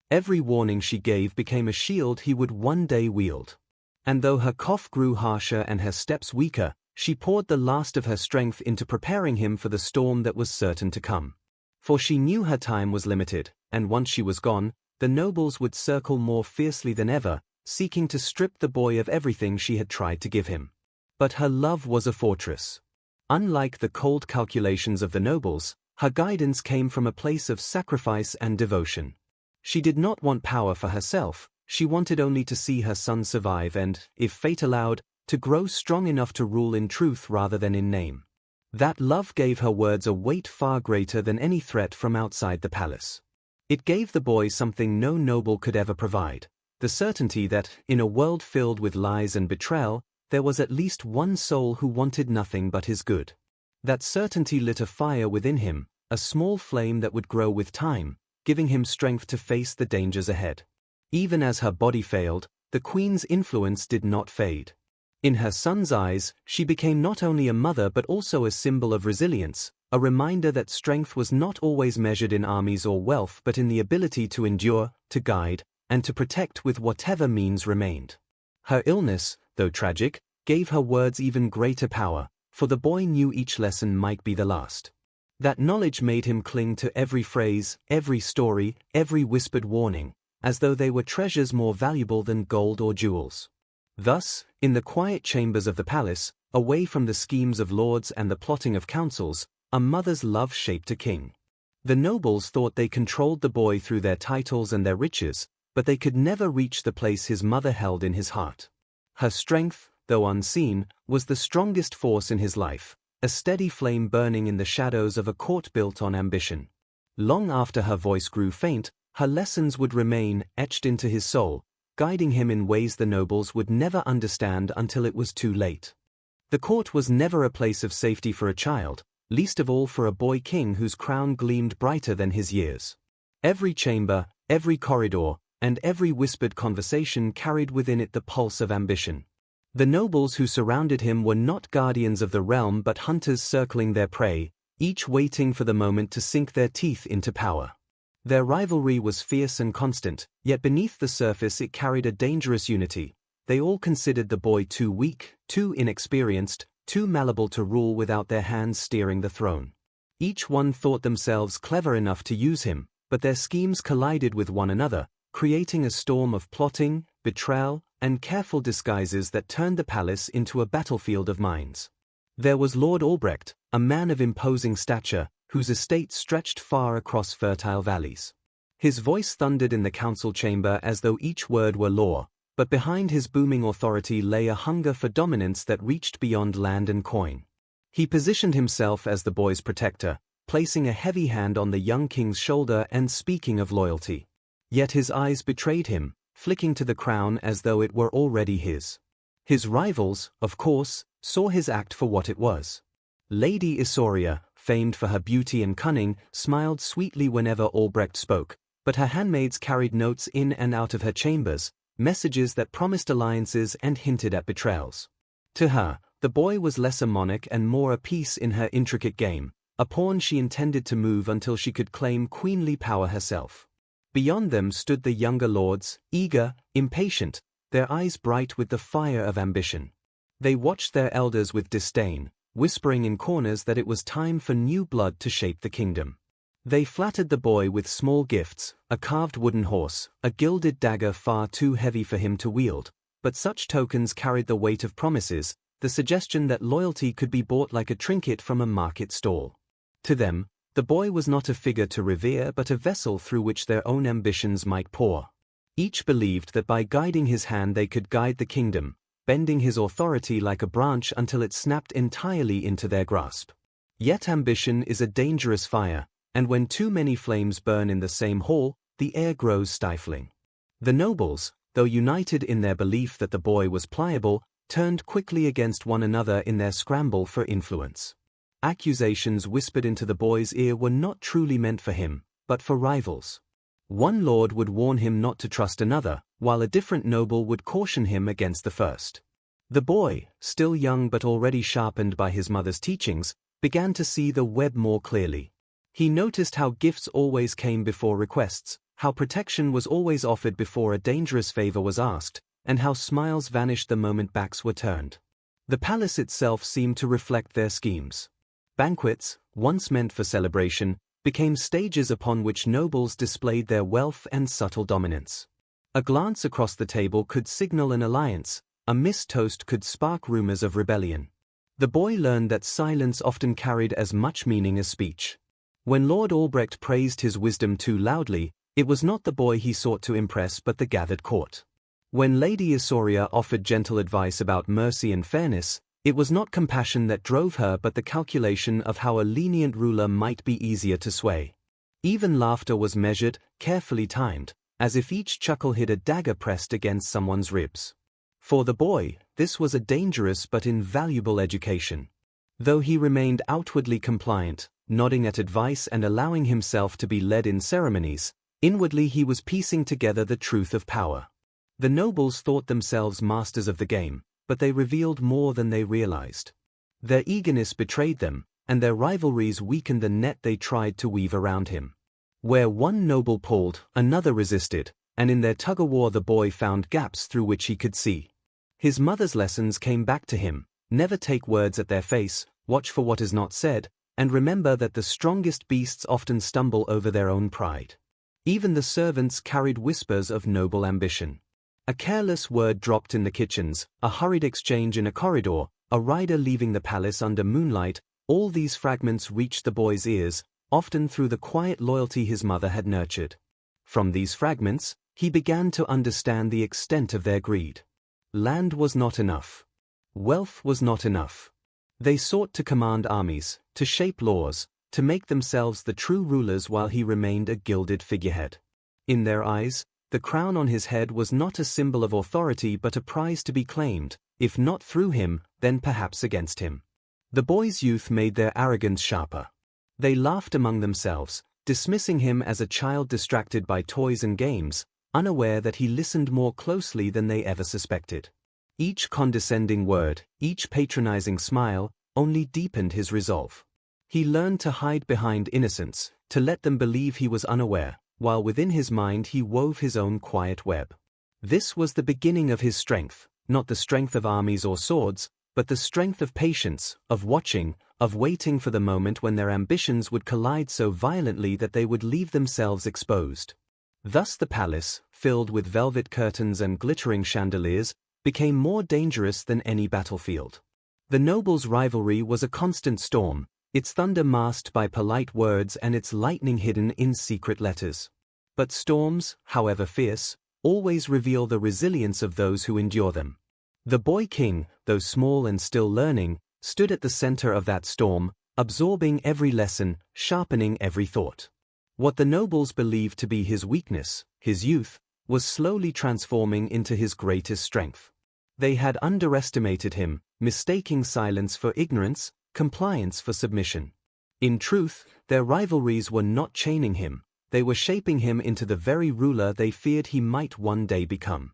Every warning she gave became a shield he would one day wield. And though her cough grew harsher and her steps weaker, she poured the last of her strength into preparing him for the storm that was certain to come. For she knew her time was limited, and once she was gone, the nobles would circle more fiercely than ever, seeking to strip the boy of everything she had tried to give him. But her love was a fortress. Unlike the cold calculations of the nobles, her guidance came from a place of sacrifice and devotion. She did not want power for herself, she wanted only to see her son survive and, if fate allowed, to grow strong enough to rule in truth rather than in name. That love gave her words a weight far greater than any threat from outside the palace. It gave the boy something no noble could ever provide, the certainty that, in a world filled with lies and betrayal, there was at least one soul who wanted nothing but his good. That certainty lit a fire within him, a small flame that would grow with time, giving him strength to face the dangers ahead. Even as her body failed, the queen's influence did not fade. In her son's eyes, she became not only a mother but also a symbol of resilience, a reminder that strength was not always measured in armies or wealth but in the ability to endure, to guide, and to protect with whatever means remained. Her illness, though tragic, gave her words even greater power, for the boy knew each lesson might be the last. That knowledge made him cling to every phrase, every story, every whispered warning, as though they were treasures more valuable than gold or jewels. Thus, in the quiet chambers of the palace, away from the schemes of lords and the plotting of councils, a mother's love shaped a king. The nobles thought they controlled the boy through their titles and their riches, but they could never reach the place his mother held in his heart. Her strength, though unseen, was the strongest force in his life, a steady flame burning in the shadows of a court built on ambition. Long after her voice grew faint, her lessons would remain etched into his soul, guiding him in ways the nobles would never understand until it was too late. The court was never a place of safety for a child, least of all for a boy king whose crown gleamed brighter than his years. Every chamber, every corridor, and every whispered conversation carried within it the pulse of ambition. The nobles who surrounded him were not guardians of the realm but hunters circling their prey, each waiting for the moment to sink their teeth into power. Their rivalry was fierce and constant, yet beneath the surface it carried a dangerous unity. They all considered the boy too weak, too inexperienced, too malleable to rule without their hands steering the throne. Each one thought themselves clever enough to use him, but their schemes collided with one another, creating a storm of plotting, betrayal, and careful disguises that turned the palace into a battlefield of minds. There was Lord Albrecht, a man of imposing stature, whose estate stretched far across fertile valleys. His voice thundered in the council chamber as though each word were law, but behind his booming authority lay a hunger for dominance that reached beyond land and coin. He positioned himself as the boy's protector, placing a heavy hand on the young king's shoulder and speaking of loyalty. Yet his eyes betrayed him, flicking to the crown as though it were already his. His rivals, of course, saw his act for what it was. Lady Isauria, famed for her beauty and cunning, smiled sweetly whenever Albrecht spoke, but her handmaids carried notes in and out of her chambers, messages that promised alliances and hinted at betrayals. To her, the boy was less a monarch and more a piece in her intricate game, a pawn she intended to move until she could claim queenly power herself. Beyond them stood the younger lords, eager, impatient, their eyes bright with the fire of ambition. They watched their elders with disdain, whispering in corners that it was time for new blood to shape the kingdom. They flattered the boy with small gifts, a carved wooden horse, a gilded dagger far too heavy for him to wield, but such tokens carried the weight of promises, the suggestion that loyalty could be bought like a trinket from a market stall. To them, the boy was not a figure to revere but a vessel through which their own ambitions might pour. Each believed that by guiding his hand they could guide the kingdom, bending his authority like a branch until it snapped entirely into their grasp. Yet ambition is a dangerous fire, and when too many flames burn in the same hall, the air grows stifling. The nobles, though united in their belief that the boy was pliable, turned quickly against one another in their scramble for influence. Accusations whispered into the boy's ear were not truly meant for him, but for rivals. One lord would warn him not to trust another, while a different noble would caution him against the first. The boy, still young but already sharpened by his mother's teachings, began to see the web more clearly. He noticed how gifts always came before requests, how protection was always offered before a dangerous favor was asked, and how smiles vanished the moment backs were turned. The palace itself seemed to reflect their schemes. Banquets, once meant for celebration, became stages upon which nobles displayed their wealth and subtle dominance. A glance across the table could signal an alliance, a missed toast could spark rumors of rebellion. The boy learned that silence often carried as much meaning as speech. When Lord Albrecht praised his wisdom too loudly, it was not the boy he sought to impress but the gathered court. When Lady Isauria offered gentle advice about mercy and fairness, it was not compassion that drove her but the calculation of how a lenient ruler might be easier to sway. Even laughter was measured, carefully timed, as if each chuckle hid a dagger pressed against someone's ribs. For the boy, this was a dangerous but invaluable education. Though he remained outwardly compliant, nodding at advice and allowing himself to be led in ceremonies, inwardly he was piecing together the truth of power. The nobles thought themselves masters of the game, but they revealed more than they realized. Their eagerness betrayed them, and their rivalries weakened the net they tried to weave around him. Where one noble pulled, another resisted, and in their tug-of-war the boy found gaps through which he could see. His mother's lessons came back to him: never take words at their face, watch for what is not said, and remember that the strongest beasts often stumble over their own pride. Even the servants carried whispers of noble ambition. A careless word dropped in the kitchens, a hurried exchange in a corridor, a rider leaving the palace under moonlight, all these fragments reached the boy's ears, often through the quiet loyalty his mother had nurtured. From these fragments, he began to understand the extent of their greed. Land was not enough. Wealth was not enough. They sought to command armies, to shape laws, to make themselves the true rulers while he remained a gilded figurehead. In their eyes, the crown on his head was not a symbol of authority but a prize to be claimed, if not through him, then perhaps against him. The boy's youth made their arrogance sharper. They laughed among themselves, dismissing him as a child distracted by toys and games, unaware that he listened more closely than they ever suspected. Each condescending word, each patronizing smile, only deepened his resolve. He learned to hide behind innocence, to let them believe he was unaware, while within his mind he wove his own quiet web. This was the beginning of his strength, not the strength of armies or swords, but the strength of patience, of watching, of waiting for the moment when their ambitions would collide so violently that they would leave themselves exposed. Thus the palace, filled with velvet curtains and glittering chandeliers, became more dangerous than any battlefield. The nobles' rivalry was a constant storm, its thunder masked by polite words and its lightning hidden in secret letters. But storms, however fierce, always reveal the resilience of those who endure them. The boy king, though small and still learning, stood at the center of that storm, absorbing every lesson, sharpening every thought. What the nobles believed to be his weakness, his youth, was slowly transforming into his greatest strength. They had underestimated him, mistaking silence for ignorance, compliance for submission. In truth, their rivalries were not chaining him, they were shaping him into the very ruler they feared he might one day become.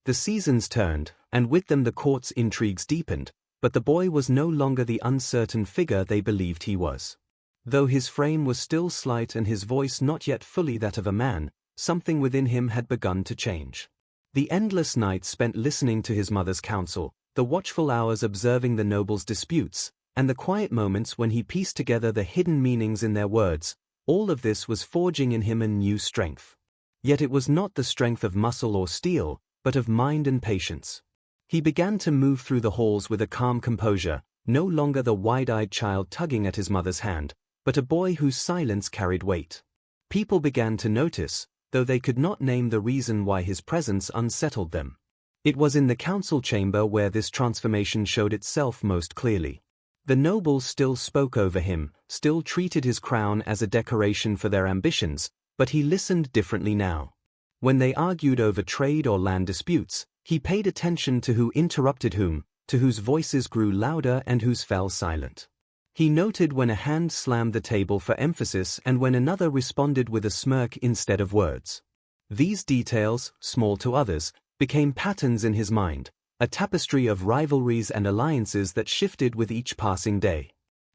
The seasons turned, and with them the court's intrigues deepened, but the boy was no longer the uncertain figure they believed he was. Though his frame was still slight and his voice not yet fully that of a man, something within him had begun to change. The endless nights spent listening to his mother's counsel, the watchful hours observing the nobles' disputes, and the quiet moments when he pieced together the hidden meanings in their words, all of this was forging in him a new strength. Yet it was not the strength of muscle or steel, but of mind and patience. He began to move through the halls with a calm composure, no longer the wide-eyed child tugging at his mother's hand, but a boy whose silence carried weight. People began to notice, though they could not name the reason why his presence unsettled them. It was in the council chamber where this transformation showed itself most clearly. The nobles still spoke over him, still treated his crown as a decoration for their ambitions, but he listened differently now. When they argued over trade or land disputes, he paid attention to who interrupted whom, to whose voices grew louder and whose fell silent. He noted when a hand slammed the table for emphasis and when another responded with a smirk instead of words. These details, small to others, became patterns in his mind, a tapestry of rivalries and alliances that shifted with each passing day.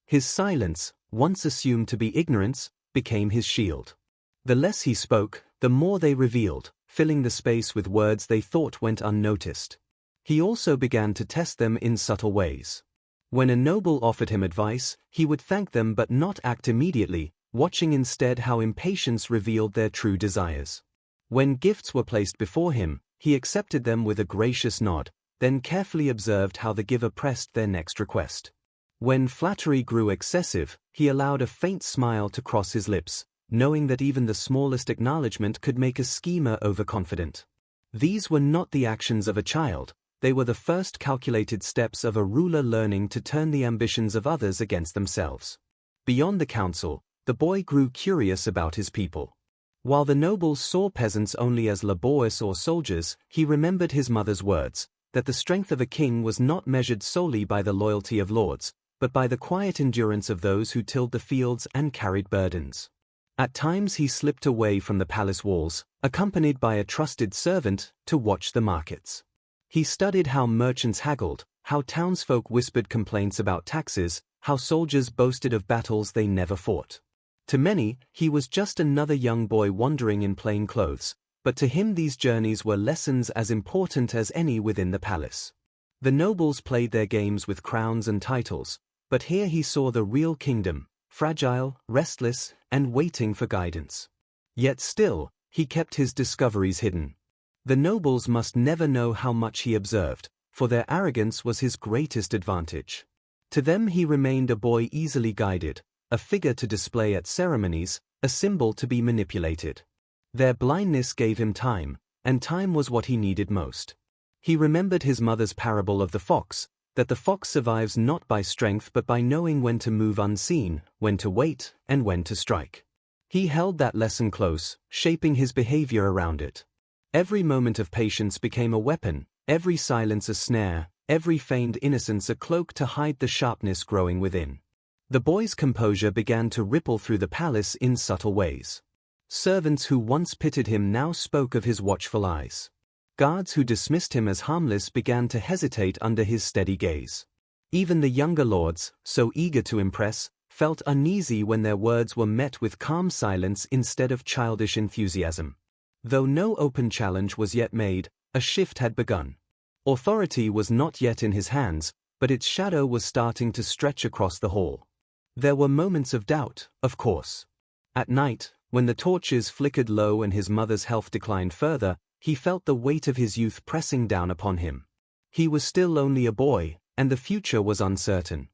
His silence, once assumed to be ignorance, became his shield. The less he spoke, the more they revealed, filling the space with words they thought went unnoticed. He also began to test them in subtle ways. When a noble offered him advice, he would thank them but not act immediately, watching instead how impatience revealed their true desires. When gifts were placed before him, he accepted them with a gracious nod, then carefully observed how the giver pressed their next request. When flattery grew excessive, he allowed a faint smile to cross his lips, knowing that even the smallest acknowledgement could make a schemer overconfident. These were not the actions of a child, they were the first calculated steps of a ruler learning to turn the ambitions of others against themselves. Beyond the council, the boy grew curious about his people. While the nobles saw peasants only as laborious or soldiers, he remembered his mother's words, that the strength of a king was not measured solely by the loyalty of lords, but by the quiet endurance of those who tilled the fields and carried burdens. At times he slipped away from the palace walls, accompanied by a trusted servant, to watch the markets. He studied how merchants haggled, how townsfolk whispered complaints about taxes, how soldiers boasted of battles they never fought. To many, he was just another young boy wandering in plain clothes, but to him these journeys were lessons as important as any within the palace. The nobles played their games with crowns and titles, but here he saw the real kingdom, fragile, restless, and waiting for guidance. Yet still, he kept his discoveries hidden. The nobles must never know how much he observed, for their arrogance was his greatest advantage. To them he remained a boy easily guided, a figure to display at ceremonies, a symbol to be manipulated. Their blindness gave him time, and time was what he needed most. He remembered his mother's parable of the fox, that the fox survives not by strength but by knowing when to move unseen, when to wait, and when to strike. He held that lesson close, shaping his behavior around it. Every moment of patience became a weapon, every silence a snare, every feigned innocence a cloak to hide the sharpness growing within. The boy's composure began to ripple through the palace in subtle ways. Servants who once pitied him now spoke of his watchful eyes. Guards who dismissed him as harmless began to hesitate under his steady gaze. Even the younger lords, so eager to impress, felt uneasy when their words were met with calm silence instead of childish enthusiasm. Though no open challenge was yet made, a shift had begun. Authority was not yet in his hands, but its shadow was starting to stretch across the hall. There were moments of doubt, of course. At night, when the torches flickered low and his mother's health declined further, he felt the weight of his youth pressing down upon him. He was still only a boy, and the future was uncertain.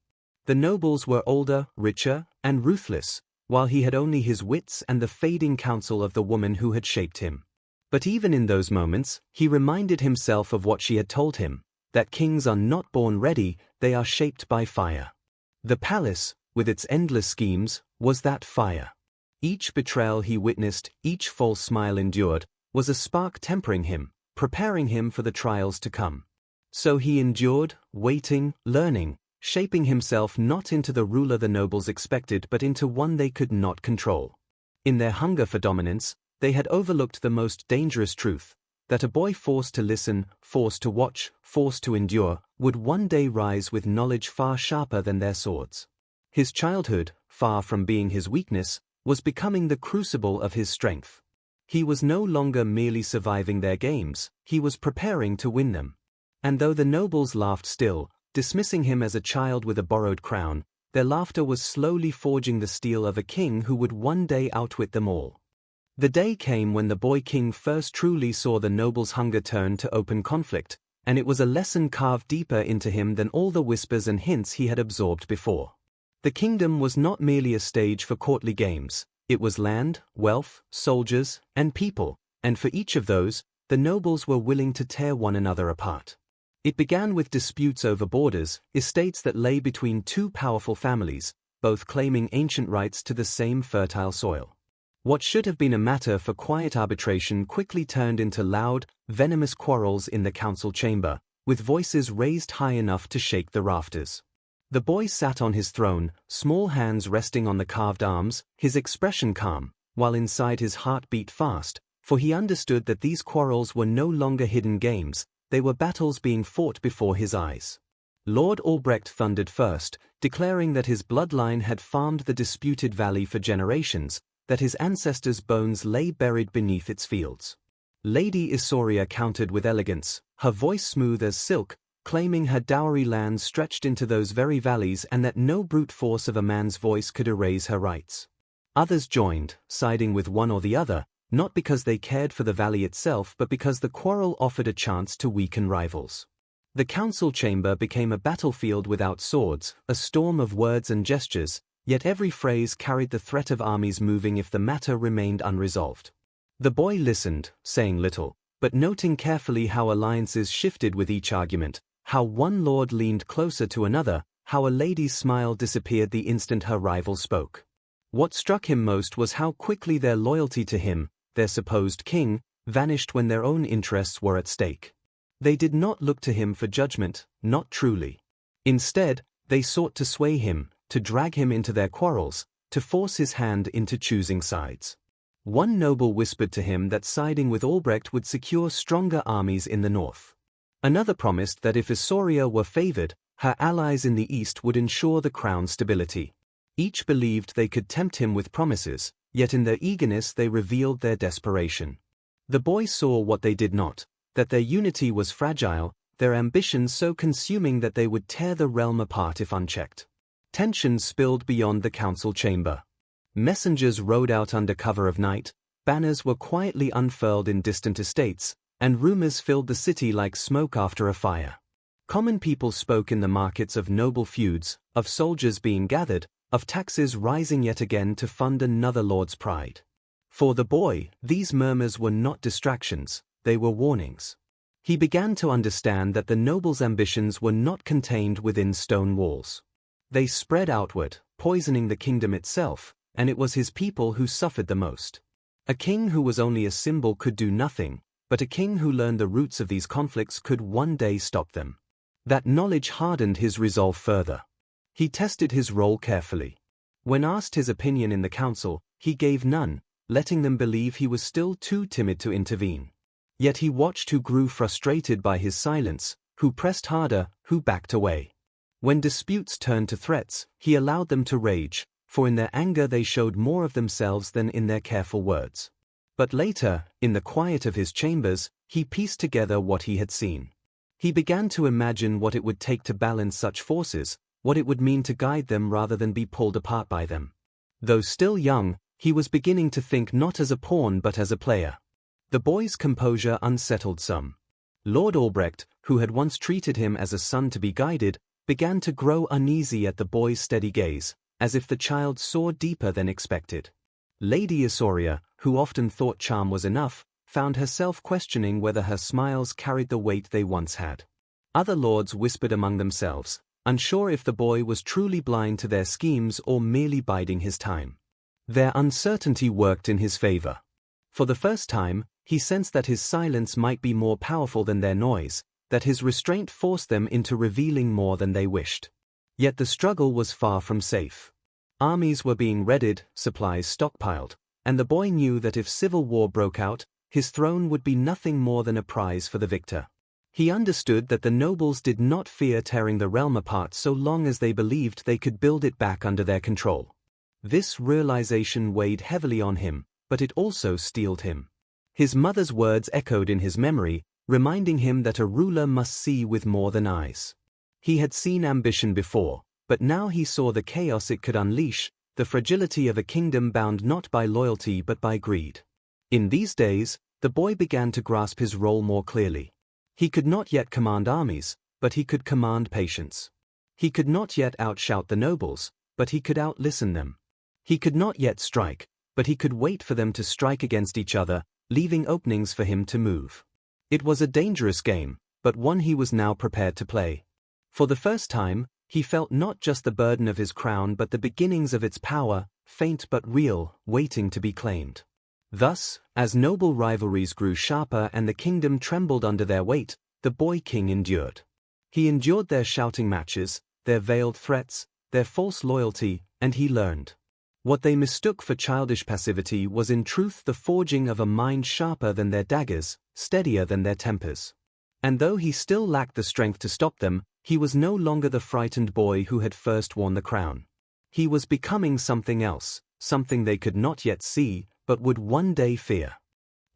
The nobles were older, richer, and ruthless, while he had only his wits and the fading counsel of the woman who had shaped him. But even in those moments, he reminded himself of what she had told him, that kings are not born ready, they are shaped by fire. The palace, with its endless schemes, was that fire. Each betrayal he witnessed, each false smile endured, was a spark tempering him, preparing him for the trials to come. So he endured, waiting, learning, shaping himself not into the ruler the nobles expected but into one they could not control. In their hunger for dominance, they had overlooked the most dangerous truth, that a boy forced to listen, forced to watch, forced to endure, would one day rise with knowledge far sharper than their swords. His childhood, far from being his weakness, was becoming the crucible of his strength. He was no longer merely surviving their games, he was preparing to win them. And though the nobles laughed still, dismissing him as a child with a borrowed crown, their laughter was slowly forging the steel of a king who would one day outwit them all. The day came when the boy king first truly saw the nobles' hunger turn to open conflict, and it was a lesson carved deeper into him than all the whispers and hints he had absorbed before. The kingdom was not merely a stage for courtly games, it was land, wealth, soldiers, and people, and for each of those, the nobles were willing to tear one another apart. It began with disputes over borders, estates that lay between two powerful families, both claiming ancient rights to the same fertile soil. What should have been a matter for quiet arbitration quickly turned into loud, venomous quarrels in the council chamber, with voices raised high enough to shake the rafters. The boy sat on his throne, small hands resting on the carved arms, his expression calm, while inside his heart beat fast, for he understood that these quarrels were no longer hidden games, they were battles being fought before his eyes. Lord Albrecht thundered first, declaring that his bloodline had farmed the disputed valley for generations, that his ancestors' bones lay buried beneath its fields. Lady Isauria countered with elegance, her voice smooth as silk, claiming her dowry lands stretched into those very valleys and that no brute force of a man's voice could erase her rights. Others joined, siding with one or the other, not because they cared for the valley itself but because the quarrel offered a chance to weaken rivals. The council chamber became a battlefield without swords, a storm of words and gestures, yet every phrase carried the threat of armies moving if the matter remained unresolved. The boy listened, saying little, but noting carefully how alliances shifted with each argument, how one lord leaned closer to another, how a lady's smile disappeared the instant her rival spoke. What struck him most was how quickly their loyalty to him, their supposed king, vanished when their own interests were at stake. They did not look to him for judgment, not truly. Instead, they sought to sway him, to drag him into their quarrels, to force his hand into choosing sides. One noble whispered to him that siding with Albrecht would secure stronger armies in the north. Another promised that if Isauria were favored, her allies in the east would ensure the crown's stability. Each believed they could tempt him with promises, yet in their eagerness they revealed their desperation. The boy saw what they did not, that their unity was fragile, their ambitions so consuming that they would tear the realm apart if unchecked. Tensions spilled beyond the council chamber. Messengers rode out under cover of night, banners were quietly unfurled in distant estates, and rumors filled the city like smoke after a fire. Common people spoke in the markets of noble feuds, of soldiers being gathered, of taxes rising yet again to fund another lord's pride. For the boy, these murmurs were not distractions, they were warnings. He began to understand that the noble's ambitions were not contained within stone walls. They spread outward, poisoning the kingdom itself, and it was his people who suffered the most. A king who was only a symbol could do nothing, but a king who learned the roots of these conflicts could one day stop them. That knowledge hardened his resolve further. He tested his role carefully. When asked his opinion in the council, he gave none, letting them believe he was still too timid to intervene. Yet he watched who grew frustrated by his silence, who pressed harder, who backed away. When disputes turned to threats, he allowed them to rage, for in their anger they showed more of themselves than in their careful words. But later, in the quiet of his chambers, he pieced together what he had seen. He began to imagine what it would take to balance such forces, what it would mean to guide them rather than be pulled apart by them. Though still young, he was beginning to think not as a pawn but as a player. The boy's composure unsettled some. Lord Albrecht, who had once treated him as a son to be guided, began to grow uneasy at the boy's steady gaze, as if the child saw deeper than expected. Lady Isauria, who often thought charm was enough, found herself questioning whether her smiles carried the weight they once had. Other lords whispered among themselves, unsure if the boy was truly blind to their schemes or merely biding his time. Their uncertainty worked in his favor. For the first time, he sensed that his silence might be more powerful than their noise, that his restraint forced them into revealing more than they wished. Yet the struggle was far from safe. Armies were being readied, supplies stockpiled, and the boy knew that if civil war broke out, his throne would be nothing more than a prize for the victor. He understood that the nobles did not fear tearing the realm apart so long as they believed they could build it back under their control. This realization weighed heavily on him, but it also steeled him. His mother's words echoed in his memory, reminding him that a ruler must see with more than eyes. He had seen ambition before, but now he saw the chaos it could unleash, the fragility of a kingdom bound not by loyalty but by greed. In these days, the boy began to grasp his role more clearly. He could not yet command armies, but he could command patience. He could not yet outshout the nobles, but he could outlisten them. He could not yet strike, but he could wait for them to strike against each other, leaving openings for him to move. It was a dangerous game, but one he was now prepared to play. For the first time, he felt not just the burden of his crown but the beginnings of its power, faint but real, waiting to be claimed. Thus, as noble rivalries grew sharper and the kingdom trembled under their weight, the boy king endured. He endured their shouting matches, their veiled threats, their false loyalty, and he learned. What they mistook for childish passivity was in truth the forging of a mind sharper than their daggers, steadier than their tempers. And though he still lacked the strength to stop them, he was no longer the frightened boy who had first worn the crown. He was becoming something else, something they could not yet see, but would one day fear.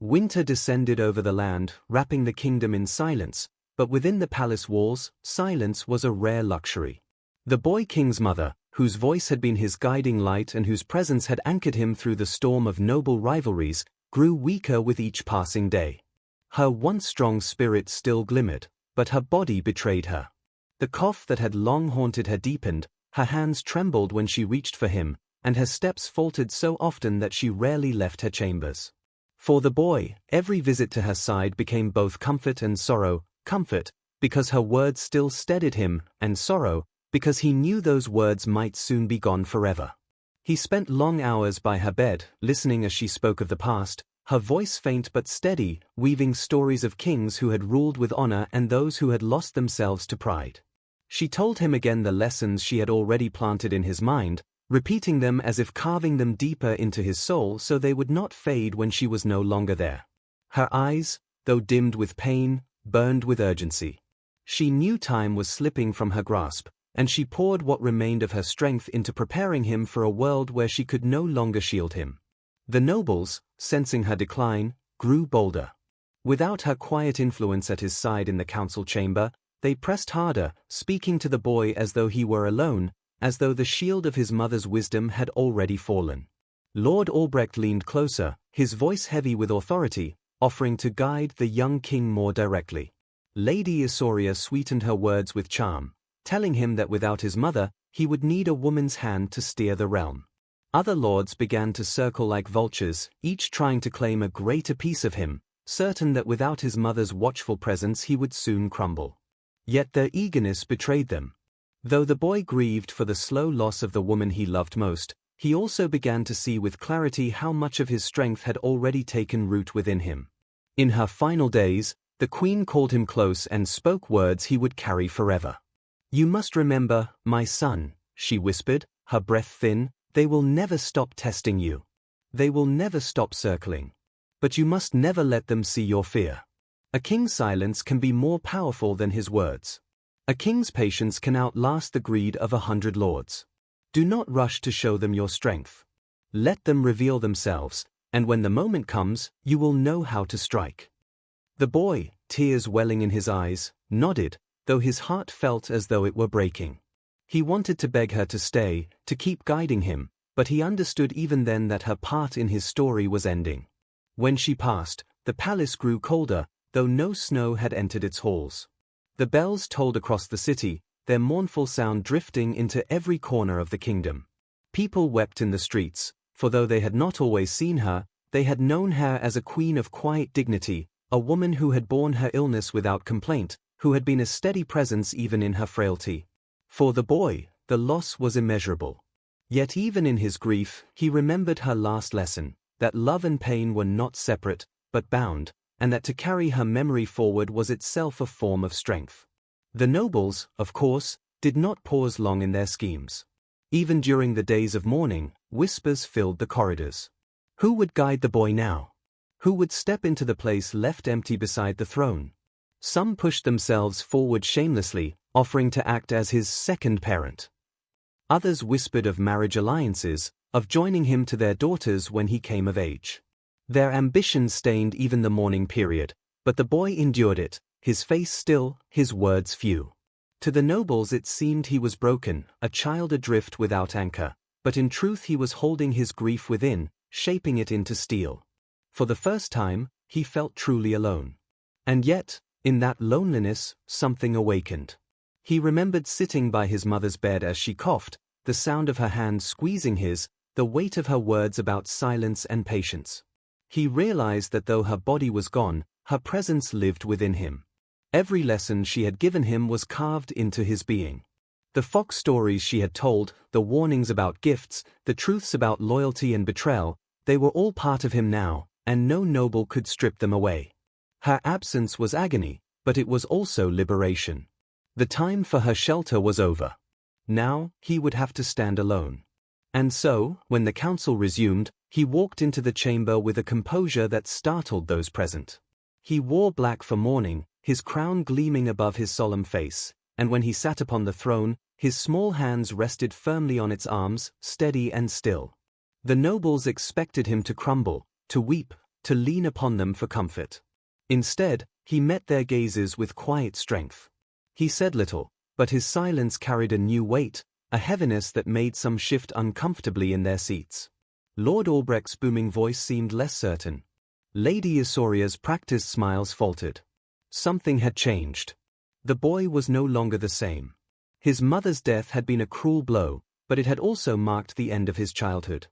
Winter descended over the land, wrapping the kingdom in silence, but within the palace walls, silence was a rare luxury. The boy king's mother, whose voice had been his guiding light and whose presence had anchored him through the storm of noble rivalries, grew weaker with each passing day. Her once strong spirit still glimmered, but her body betrayed her. The cough that had long haunted her deepened, her hands trembled when she reached for him, and her steps faltered so often that she rarely left her chambers. For the boy, every visit to her side became both comfort and sorrow, comfort, because her words still steadied him, and sorrow, because he knew those words might soon be gone forever. He spent long hours by her bed, listening as she spoke of the past, her voice faint but steady, weaving stories of kings who had ruled with honor and those who had lost themselves to pride. She told him again the lessons she had already planted in his mind, repeating them as if carving them deeper into his soul so they would not fade when she was no longer there. Her eyes, though dimmed with pain, burned with urgency. She knew time was slipping from her grasp, and she poured what remained of her strength into preparing him for a world where she could no longer shield him. The nobles, sensing her decline, grew bolder. Without her quiet influence at his side in the council chamber, they pressed harder, speaking to the boy as though he were alone, as though the shield of his mother's wisdom had already fallen. Lord Albrecht leaned closer, his voice heavy with authority, offering to guide the young king more directly. Lady Isauria sweetened her words with charm, telling him that without his mother, he would need a woman's hand to steer the realm. Other lords began to circle like vultures, each trying to claim a greater piece of him, certain that without his mother's watchful presence he would soon crumble. Yet their eagerness betrayed them. Though the boy grieved for the slow loss of the woman he loved most, he also began to see with clarity how much of his strength had already taken root within him. In her final days, the queen called him close and spoke words he would carry forever. "You must remember, my son," she whispered, her breath thin, "they will never stop testing you. They will never stop circling. But you must never let them see your fear. A king's silence can be more powerful than his words. A king's patience can outlast the greed of 100 lords. Do not rush to show them your strength. Let them reveal themselves, and when the moment comes, you will know how to strike." The boy, tears welling in his eyes, nodded, though his heart felt as though it were breaking. He wanted to beg her to stay, to keep guiding him, but he understood even then that her part in his story was ending. When she passed, the palace grew colder, though no snow had entered its halls. The bells tolled across the city, their mournful sound drifting into every corner of the kingdom. People wept in the streets, for though they had not always seen her, they had known her as a queen of quiet dignity, a woman who had borne her illness without complaint, who had been a steady presence even in her frailty. For the boy, the loss was immeasurable. Yet even in his grief, he remembered her last lesson, that love and pain were not separate, but bound, and that to carry her memory forward was itself a form of strength. The nobles, of course, did not pause long in their schemes. Even during the days of mourning, whispers filled the corridors. Who would guide the boy now? Who would step into the place left empty beside the throne? Some pushed themselves forward shamelessly, offering to act as his second parent. Others whispered of marriage alliances, of joining him to their daughters when he came of age. Their ambition stained even the mourning period, but the boy endured it, his face still, his words few. To the nobles it seemed he was broken, a child adrift without anchor, but in truth he was holding his grief within, shaping it into steel. For the first time, he felt truly alone. And yet, in that loneliness, something awakened. He remembered sitting by his mother's bed as she coughed, the sound of her hand squeezing his, the weight of her words about silence and patience. He realized that though her body was gone, her presence lived within him. Every lesson she had given him was carved into his being. The fox stories she had told, the warnings about gifts, the truths about loyalty and betrayal, they were all part of him now, and no noble could strip them away. Her absence was agony, but it was also liberation. The time for her shelter was over. Now, he would have to stand alone. And so, when the council resumed, he walked into the chamber with a composure that startled those present. He wore black for mourning, his crown gleaming above his solemn face, and when he sat upon the throne, his small hands rested firmly on its arms, steady and still. The nobles expected him to crumble, to weep, to lean upon them for comfort. Instead, he met their gazes with quiet strength. He said little, but his silence carried a new weight, a heaviness that made some shift uncomfortably in their seats. Lord Albrecht's booming voice seemed less certain. Lady Isoria's practiced smiles faltered. Something had changed. The boy was no longer the same. His mother's death had been a cruel blow, but it had also marked the end of his childhood.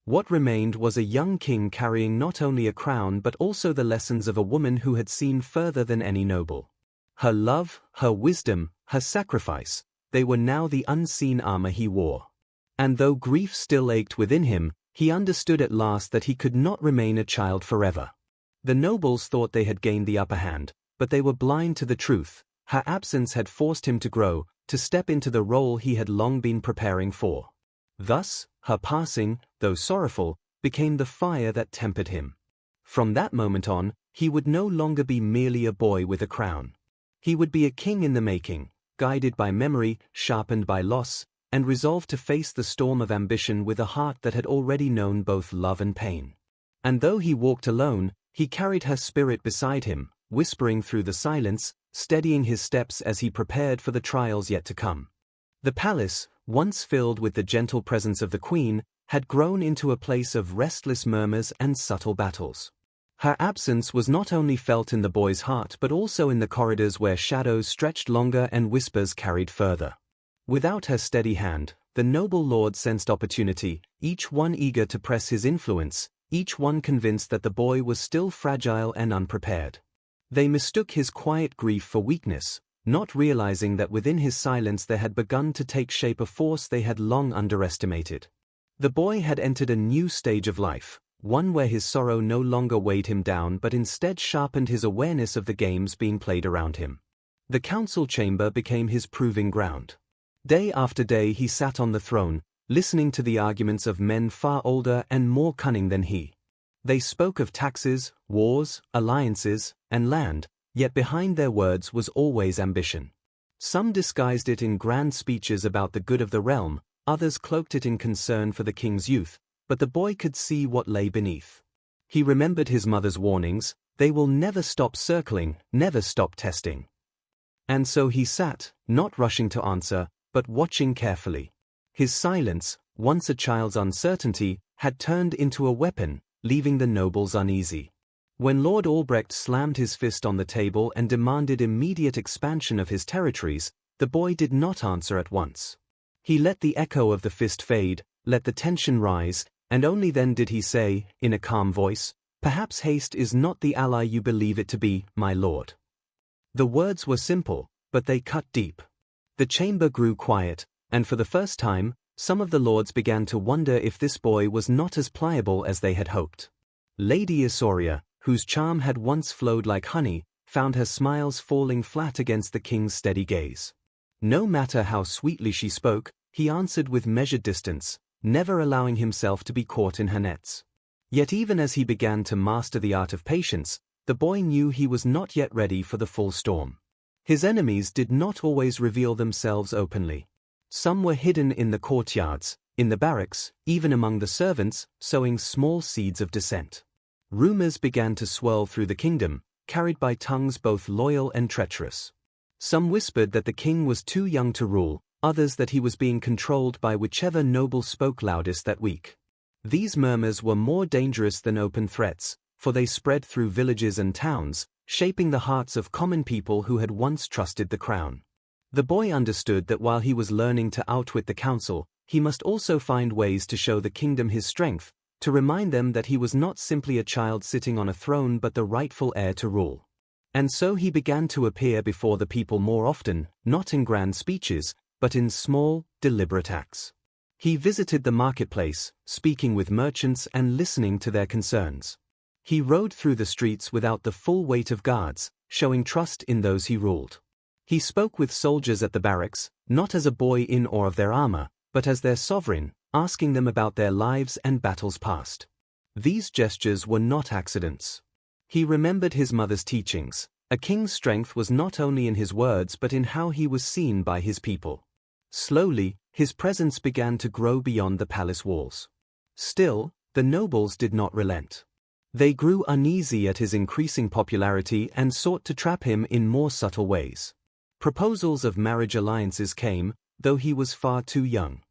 What remained was a young king carrying not only a crown but also the lessons of a woman who had seen further than any noble. Her love, her wisdom, her sacrifice, they were now the unseen armor he wore. And though grief still ached within him, he understood at last that he could not remain a child forever. The nobles thought they had gained the upper hand, but they were blind to the truth. Her absence had forced him to grow, to step into the role he had long been preparing for. Thus, her passing, though sorrowful, became the fire that tempered him. From that moment on, he would no longer be merely a boy with a crown. He would be a king in the making, guided by memory, sharpened by loss, and resolved to face the storm of ambition with a heart that had already known both love and pain. And though he walked alone, he carried her spirit beside him, whispering through the silence, steadying his steps as he prepared for the trials yet to come. The palace, once filled with the gentle presence of the queen, had grown into a place of restless murmurs and subtle battles. Her absence was not only felt in the boy's heart but also in the corridors where shadows stretched longer and whispers carried further. Without her steady hand, the noble lord sensed opportunity, each one eager to press his influence, each one convinced that the boy was still fragile and unprepared. They mistook his quiet grief for weakness, not realizing that within his silence there had begun to take shape a force they had long underestimated. The boy had entered a new stage of life, one where his sorrow no longer weighed him down but instead sharpened his awareness of the games being played around him. The council chamber became his proving ground. Day after day he sat on the throne, listening to the arguments of men far older and more cunning than he. They spoke of taxes, wars, alliances, and land, yet behind their words was always ambition. Some disguised it in grand speeches about the good of the realm, others cloaked it in concern for the king's youth, but the boy could see what lay beneath. He remembered his mother's warnings, they will never stop circling, never stop testing. And so he sat, not rushing to answer, but watching carefully. His silence, once a child's uncertainty, had turned into a weapon, leaving the nobles uneasy. When Lord Albrecht slammed his fist on the table and demanded immediate expansion of his territories, the boy did not answer at once. He let the echo of the fist fade, let the tension rise, and only then did he say, in a calm voice, "Perhaps haste is not the ally you believe it to be, my lord." The words were simple, but they cut deep. The chamber grew quiet, and for the first time, some of the lords began to wonder if this boy was not as pliable as they had hoped. Lady Isoria, whose charm had once flowed like honey, found her smiles falling flat against the king's steady gaze. No matter how sweetly she spoke, he answered with measured distance, never allowing himself to be caught in her nets. Yet even as he began to master the art of patience, the boy knew he was not yet ready for the full storm. His enemies did not always reveal themselves openly. Some were hidden in the courtyards, in the barracks, even among the servants, sowing small seeds of dissent. Rumors began to swirl through the kingdom, carried by tongues both loyal and treacherous. Some whispered that the king was too young to rule, others that he was being controlled by whichever noble spoke loudest that week. These murmurs were more dangerous than open threats, for they spread through villages and towns, shaping the hearts of common people who had once trusted the crown. The boy understood that while he was learning to outwit the council, he must also find ways to show the kingdom his strength, to remind them that he was not simply a child sitting on a throne but the rightful heir to rule. And so he began to appear before the people more often, not in grand speeches, but in small, deliberate acts. He visited the marketplace, speaking with merchants and listening to their concerns. He rode through the streets without the full weight of guards, showing trust in those he ruled. He spoke with soldiers at the barracks, not as a boy in awe of their armor, but as their sovereign, asking them about their lives and battles past. These gestures were not accidents. He remembered his mother's teachings. A king's strength was not only in his words but in how he was seen by his people. Slowly, his presence began to grow beyond the palace walls. Still, the nobles did not relent. They grew uneasy at his increasing popularity and sought to trap him in more subtle ways. Proposals of marriage alliances came, though he was far too young.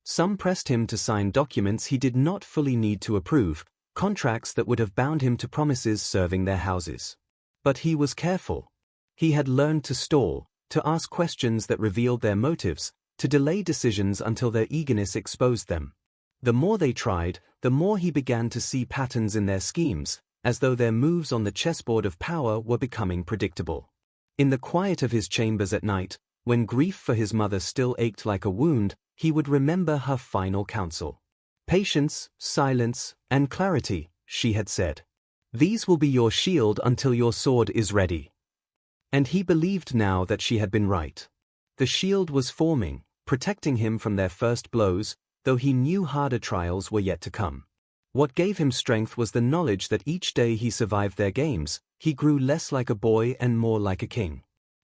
Some pressed him to sign documents he did not fully need to approve, contracts that would have bound him to promises serving their houses. But he was careful. He had learned to stall, to ask questions that revealed their motives, to delay decisions until their eagerness exposed them. The more they tried, the more he began to see patterns in their schemes, as though their moves on the chessboard of power were becoming predictable. In the quiet of his chambers at night, when grief for his mother still ached like a wound, he would remember her final counsel. "Patience, silence, and clarity," she had said. "These will be your shield until your sword is ready." And he believed now that she had been right. The shield was forming, protecting him from their first blows, though he knew harder trials were yet to come. What gave him strength was the knowledge that each day he survived their games, he grew less like a boy and more like a king.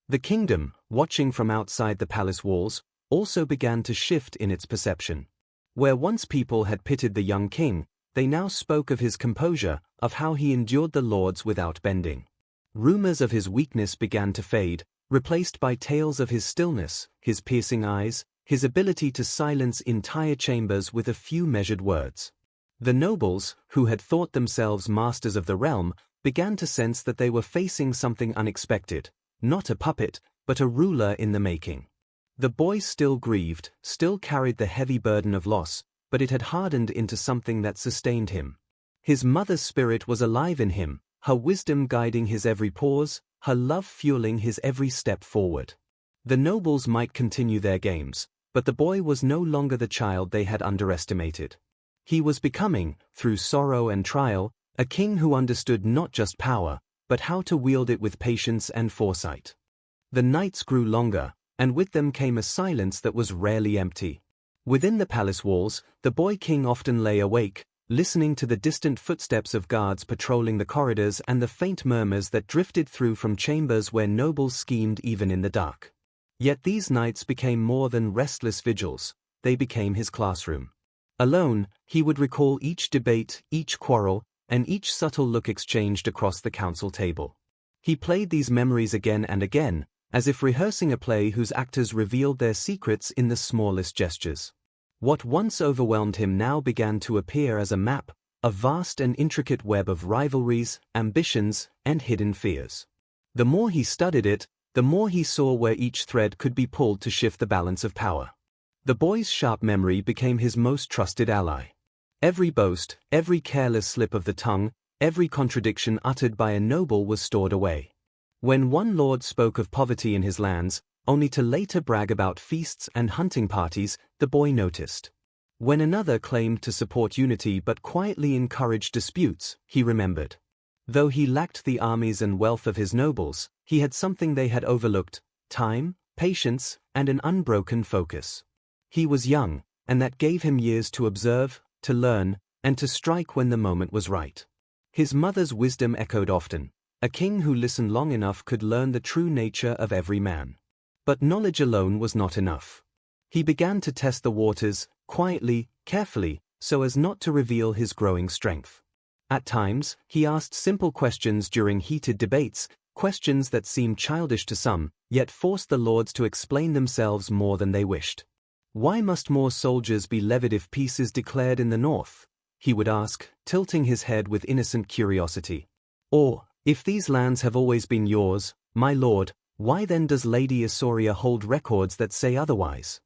The kingdom, watching from outside the palace walls, also began to shift in its perception. Where once people had pitied the young king, they now spoke of his composure, of how he endured the lords without bending. Rumors of his weakness began to fade, replaced by tales of his stillness, his piercing eyes, his ability to silence entire chambers with a few measured words. The nobles, who had thought themselves masters of the realm, began to sense that they were facing something unexpected, not a puppet, but a ruler in the making. The boy still grieved, still carried the heavy burden of loss, but it had hardened into something that sustained him. His mother's spirit was alive in him, her wisdom guiding his every pause, her love fueling his every step forward. The nobles might continue their games, but the boy was no longer the child they had underestimated. He was becoming, through sorrow and trial, a king who understood not just power, but how to wield it with patience and foresight. The nights grew longer, and with them came a silence that was rarely empty. Within the palace walls, the boy king often lay awake, listening to the distant footsteps of guards patrolling the corridors and the faint murmurs that drifted through from chambers where nobles schemed even in the dark. Yet these nights became more than restless vigils, they became his classroom. Alone, he would recall each debate, each quarrel, and each subtle look exchanged across the council table. He played these memories again and again, as if rehearsing a play whose actors revealed their secrets in the smallest gestures. What once overwhelmed him now began to appear as a map, a vast and intricate web of rivalries, ambitions, and hidden fears. The more he studied it, the more he saw where each thread could be pulled to shift the balance of power. The boy's sharp memory became his most trusted ally. Every boast, every careless slip of the tongue, every contradiction uttered by a noble was stored away. When one lord spoke of poverty in his lands, only to later brag about feasts and hunting parties, the boy noticed. When another claimed to support unity but quietly encouraged disputes, he remembered. Though he lacked the armies and wealth of his nobles, he had something they had overlooked: time, patience, and an unbroken focus. He was young, and that gave him years to observe, to learn, and to strike when the moment was right. His mother's wisdom echoed often: a king who listened long enough could learn the true nature of every man. But knowledge alone was not enough. He began to test the waters, quietly, carefully, so as not to reveal his growing strength. At times, he asked simple questions during heated debates, questions that seemed childish to some, yet forced the lords to explain themselves more than they wished. "Why must more soldiers be levied if peace is declared in the north?" he would ask, tilting his head with innocent curiosity. Or, "If these lands have always been yours, my lord, why then does Lady Isauria hold records that say otherwise?"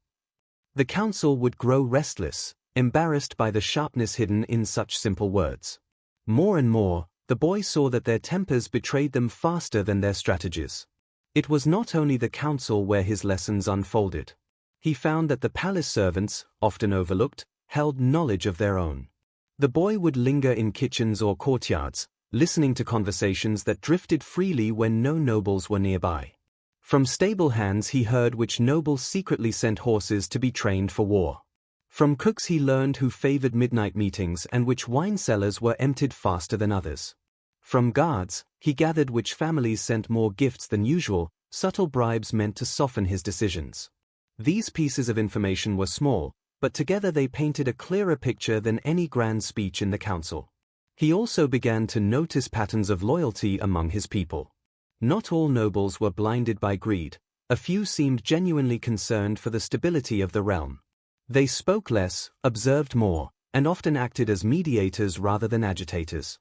The council would grow restless, embarrassed by the sharpness hidden in such simple words. More and more, the boy saw that their tempers betrayed them faster than their strategies. It was not only the council where his lessons unfolded. He found that the palace servants, often overlooked, held knowledge of their own. The boy would linger in kitchens or courtyards, listening to conversations that drifted freely when no nobles were nearby. From stable hands he heard which nobles secretly sent horses to be trained for war. From cooks he learned who favored midnight meetings and which wine cellars were emptied faster than others. From guards, he gathered which families sent more gifts than usual, subtle bribes meant to soften his decisions. These pieces of information were small, but together they painted a clearer picture than any grand speech in the council. He also began to notice patterns of loyalty among his people. Not all nobles were blinded by greed. A few seemed genuinely concerned for the stability of the realm. They spoke less, observed more, and often acted as mediators rather than agitators.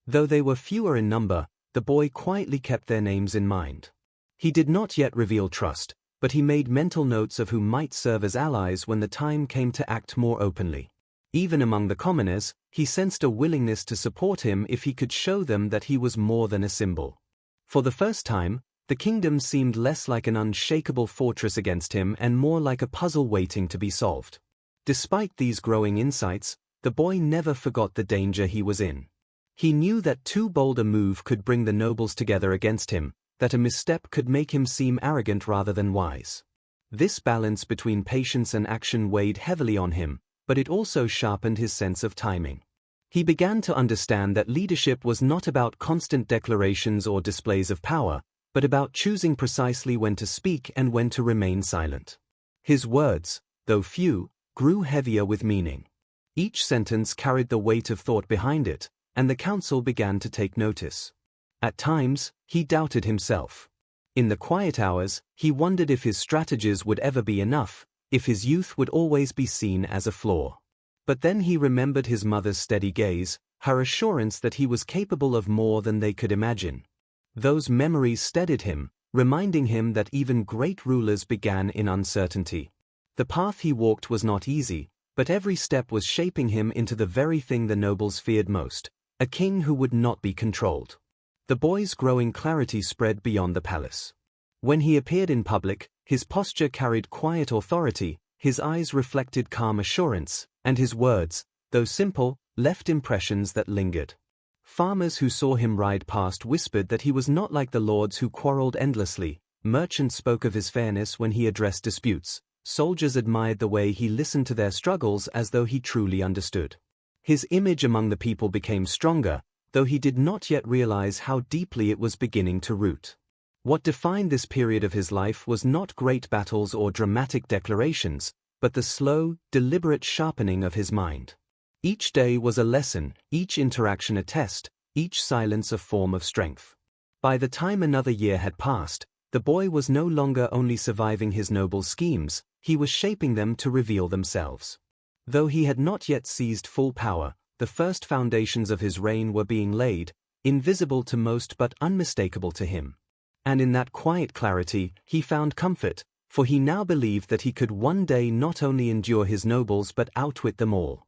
Though they were fewer in number, the boy quietly kept their names in mind. He did not yet reveal trust, but he made mental notes of who might serve as allies when the time came to act more openly. Even among the commoners, he sensed a willingness to support him if he could show them that he was more than a symbol. For the first time, the kingdom seemed less like an unshakable fortress against him and more like a puzzle waiting to be solved. Despite these growing insights, the boy never forgot the danger he was in. He knew that too bold a move could bring the nobles together against him, that a misstep could make him seem arrogant rather than wise. This balance between patience and action weighed heavily on him, but it also sharpened his sense of timing. He began to understand that leadership was not about constant declarations or displays of power, but about choosing precisely when to speak and when to remain silent. His words, though few, grew heavier with meaning. Each sentence carried the weight of thought behind it, and the council began to take notice. At times, he doubted himself. In the quiet hours, he wondered if his strategies would ever be enough, if his youth would always be seen as a flaw. But then he remembered his mother's steady gaze, her assurance that he was capable of more than they could imagine. Those memories steadied him, reminding him that even great rulers began in uncertainty. The path he walked was not easy, but every step was shaping him into the very thing the nobles feared most, a king who would not be controlled. The boy's growing clarity spread beyond the palace. When he appeared in public, his posture carried quiet authority, his eyes reflected calm assurance, and his words, though simple, left impressions that lingered. Farmers who saw him ride past whispered that he was not like the lords who quarreled endlessly. Merchants spoke of his fairness when he addressed disputes. Soldiers admired the way he listened to their struggles as though he truly understood. His image among the people became stronger, though he did not yet realize how deeply it was beginning to root. What defined this period of his life was not great battles or dramatic declarations, but the slow, deliberate sharpening of his mind. Each day was a lesson, each interaction a test, each silence a form of strength. By the time another year had passed, the boy was no longer only surviving his noble schemes, he was shaping them to reveal themselves. Though he had not yet seized full power, the first foundations of his reign were being laid, invisible to most but unmistakable to him. And in that quiet clarity, he found comfort, for he now believed that he could one day not only endure his nobles but outwit them all.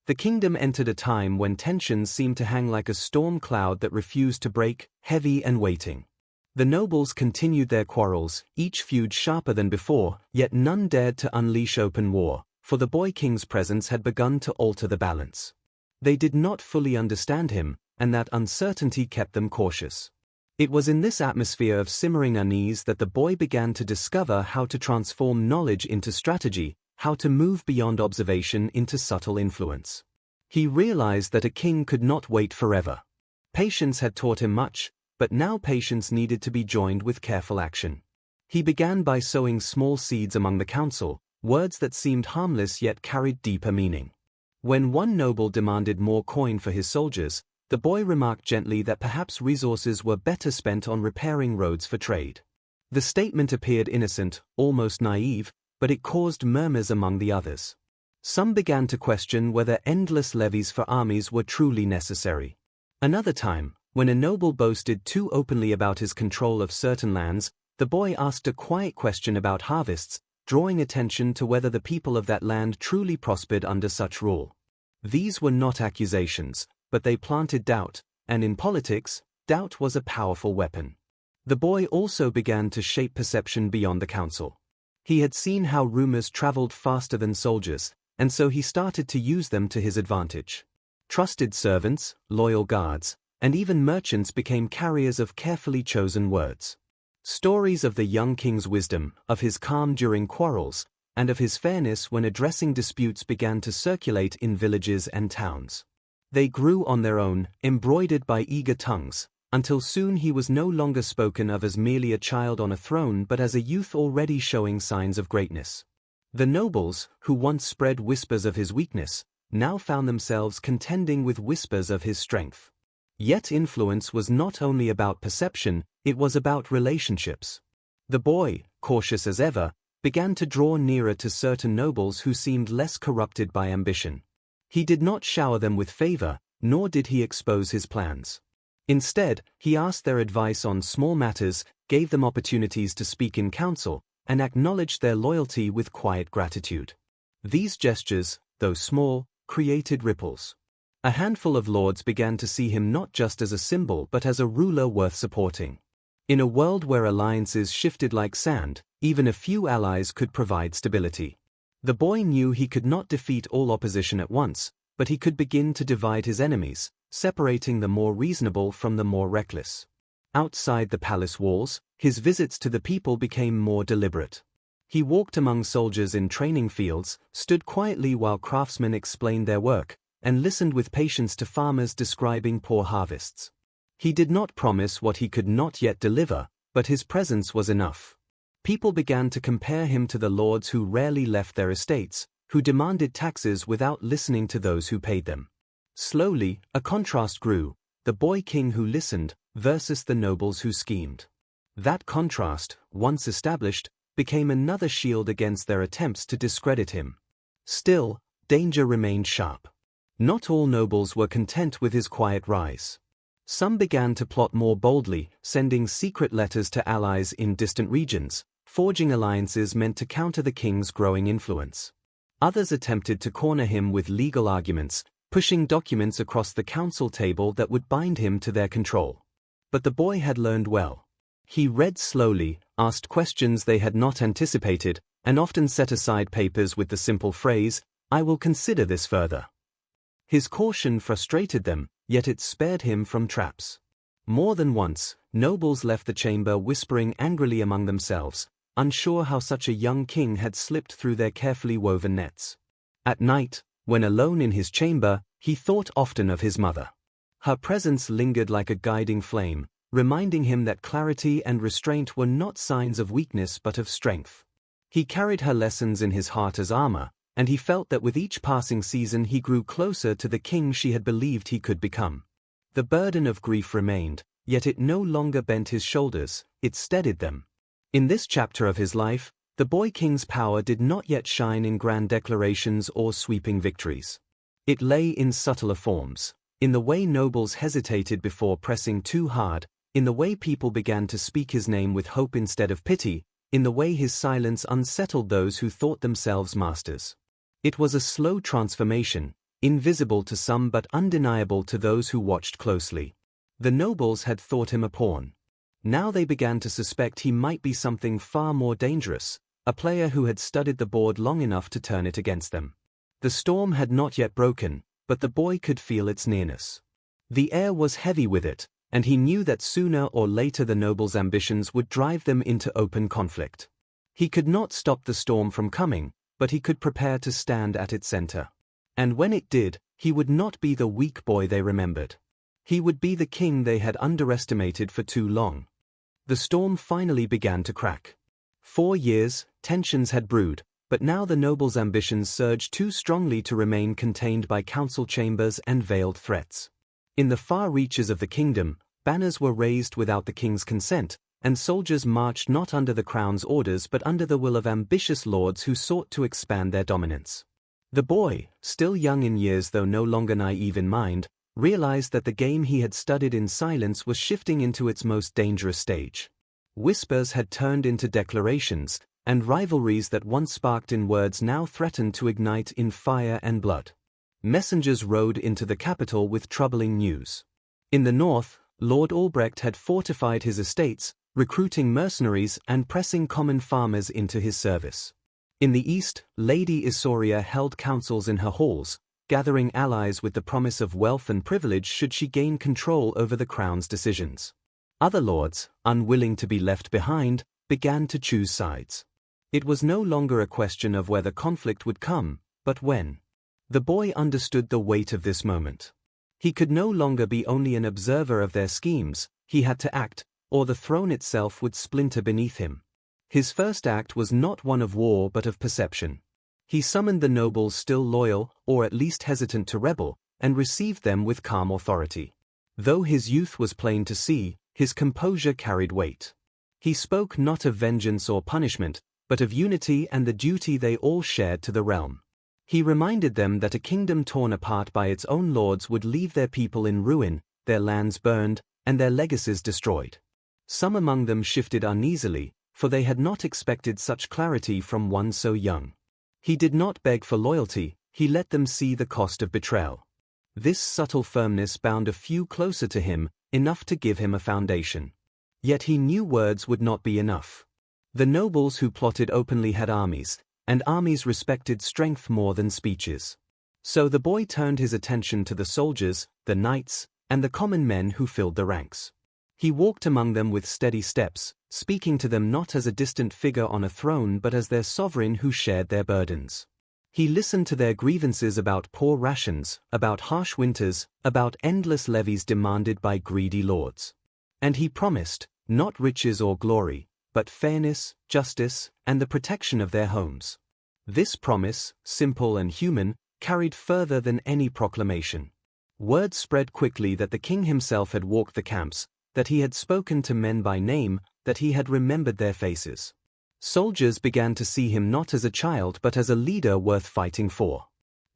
The kingdom entered a time when tensions seemed to hang like a storm cloud that refused to break, heavy and waiting. The nobles continued their quarrels, each feud sharper than before, yet none dared to unleash open war, for the boy king's presence had begun to alter the balance. They did not fully understand him, and that uncertainty kept them cautious. It was in this atmosphere of simmering unease that the boy began to discover how to transform knowledge into strategy, how to move beyond observation into subtle influence. He realized that a king could not wait forever. Patience had taught him much, but now patience needed to be joined with careful action. He began by sowing small seeds among the council, words that seemed harmless yet carried deeper meaning. When one noble demanded more coin for his soldiers, the boy remarked gently that perhaps resources were better spent on repairing roads for trade. The statement appeared innocent, almost naive, but it caused murmurs among the others. Some began to question whether endless levies for armies were truly necessary. Another time, when a noble boasted too openly about his control of certain lands, the boy asked a quiet question about harvests, drawing attention to whether the people of that land truly prospered under such rule. These were not accusations, but they planted doubt, and in politics, doubt was a powerful weapon. The boy also began to shape perception beyond the council. He had seen how rumors traveled faster than soldiers, and so he started to use them to his advantage. Trusted servants, loyal guards, and even merchants became carriers of carefully chosen words. Stories of the young king's wisdom, of his calm during quarrels, and of his fairness when addressing disputes began to circulate in villages and towns. They grew on their own, embroidered by eager tongues, until soon he was no longer spoken of as merely a child on a throne but as a youth already showing signs of greatness. The nobles, who once spread whispers of his weakness, now found themselves contending with whispers of his strength. Yet influence was not only about perception, it was about relationships. The boy, cautious as ever, began to draw nearer to certain nobles who seemed less corrupted by ambition. He did not shower them with favor, nor did he expose his plans. Instead, he asked their advice on small matters, gave them opportunities to speak in council, and acknowledged their loyalty with quiet gratitude. These gestures, though small, created ripples. A handful of lords began to see him not just as a symbol but as a ruler worth supporting. In a world where alliances shifted like sand, even a few allies could provide stability. The boy knew he could not defeat all opposition at once, but he could begin to divide his enemies, separating the more reasonable from the more reckless. Outside the palace walls, his visits to the people became more deliberate. He walked among soldiers in training fields, stood quietly while craftsmen explained their work, and listened with patience to farmers describing poor harvests. He did not promise what he could not yet deliver, but his presence was enough. People began to compare him to the lords who rarely left their estates, who demanded taxes without listening to those who paid them. Slowly, a contrast grew, the boy king who listened versus the nobles who schemed. That contrast, once established, became another shield against their attempts to discredit him. Still, danger remained sharp. Not all nobles were content with his quiet rise. Some began to plot more boldly, sending secret letters to allies in distant regions, forging alliances meant to counter the king's growing influence. Others attempted to corner him with legal arguments, pushing documents across the council table that would bind him to their control. But the boy had learned well. He read slowly, asked questions they had not anticipated, and often set aside papers with the simple phrase, "I will consider this further." His caution frustrated them, yet it spared him from traps. More than once, nobles left the chamber whispering angrily among themselves, unsure how such a young king had slipped through their carefully woven nets. At night, when alone in his chamber, he thought often of his mother. Her presence lingered like a guiding flame, reminding him that clarity and restraint were not signs of weakness but of strength. He carried her lessons in his heart as armor, and he felt that with each passing season he grew closer to the king she had believed he could become. The burden of grief remained, yet it no longer bent his shoulders, it steadied them. In this chapter of his life, the boy king's power did not yet shine in grand declarations or sweeping victories. It lay in subtler forms, in the way nobles hesitated before pressing too hard, in the way people began to speak his name with hope instead of pity, in the way his silence unsettled those who thought themselves masters. It was a slow transformation, invisible to some but undeniable to those who watched closely. The nobles had thought him a pawn. Now they began to suspect he might be something far more dangerous, a player who had studied the board long enough to turn it against them. The storm had not yet broken, but the boy could feel its nearness. The air was heavy with it, and he knew that sooner or later the nobles' ambitions would drive them into open conflict. He could not stop the storm from coming, but he could prepare to stand at its center. And when it did, he would not be the weak boy they remembered. He would be the king they had underestimated for too long. The storm finally began to crack. 4 years, tensions had brewed, but now the nobles' ambitions surged too strongly to remain contained by council chambers and veiled threats. In the far reaches of the kingdom, banners were raised without the king's consent, and soldiers marched not under the crown's orders but under the will of ambitious lords who sought to expand their dominance. The boy, still young in years though no longer naive in mind, realized that the game he had studied in silence was shifting into its most dangerous stage. Whispers had turned into declarations, and rivalries that once sparked in words now threatened to ignite in fire and blood. Messengers rode into the capital with troubling news. In the north, Lord Albrecht had fortified his estates, recruiting mercenaries and pressing common farmers into his service. In the east, Lady Isauria held councils in her halls, gathering allies with the promise of wealth and privilege should she gain control over the crown's decisions. Other lords, unwilling to be left behind, began to choose sides. It was no longer a question of whether conflict would come, but when. The boy understood the weight of this moment. He could no longer be only an observer of their schemes, he had to act, or the throne itself would splinter beneath him. His first act was not one of war but of perception. He summoned the nobles still loyal, or at least hesitant to rebel, and received them with calm authority. Though his youth was plain to see, his composure carried weight. He spoke not of vengeance or punishment, but of unity and the duty they all shared to the realm. He reminded them that a kingdom torn apart by its own lords would leave their people in ruin, their lands burned, and their legacies destroyed. Some among them shifted uneasily, for they had not expected such clarity from one so young. He did not beg for loyalty, he let them see the cost of betrayal. This subtle firmness bound a few closer to him, enough to give him a foundation. Yet he knew words would not be enough. The nobles who plotted openly had armies, and armies respected strength more than speeches. So the boy turned his attention to the soldiers, the knights, and the common men who filled the ranks. He walked among them with steady steps, speaking to them not as a distant figure on a throne but as their sovereign who shared their burdens. He listened to their grievances about poor rations, about harsh winters, about endless levies demanded by greedy lords. And he promised, not riches or glory, but fairness, justice, and the protection of their homes. This promise, simple and human, carried further than any proclamation. Word spread quickly that the king himself had walked the camps, that he had spoken to men by name, that he had remembered their faces. Soldiers began to see him not as a child but as a leader worth fighting for.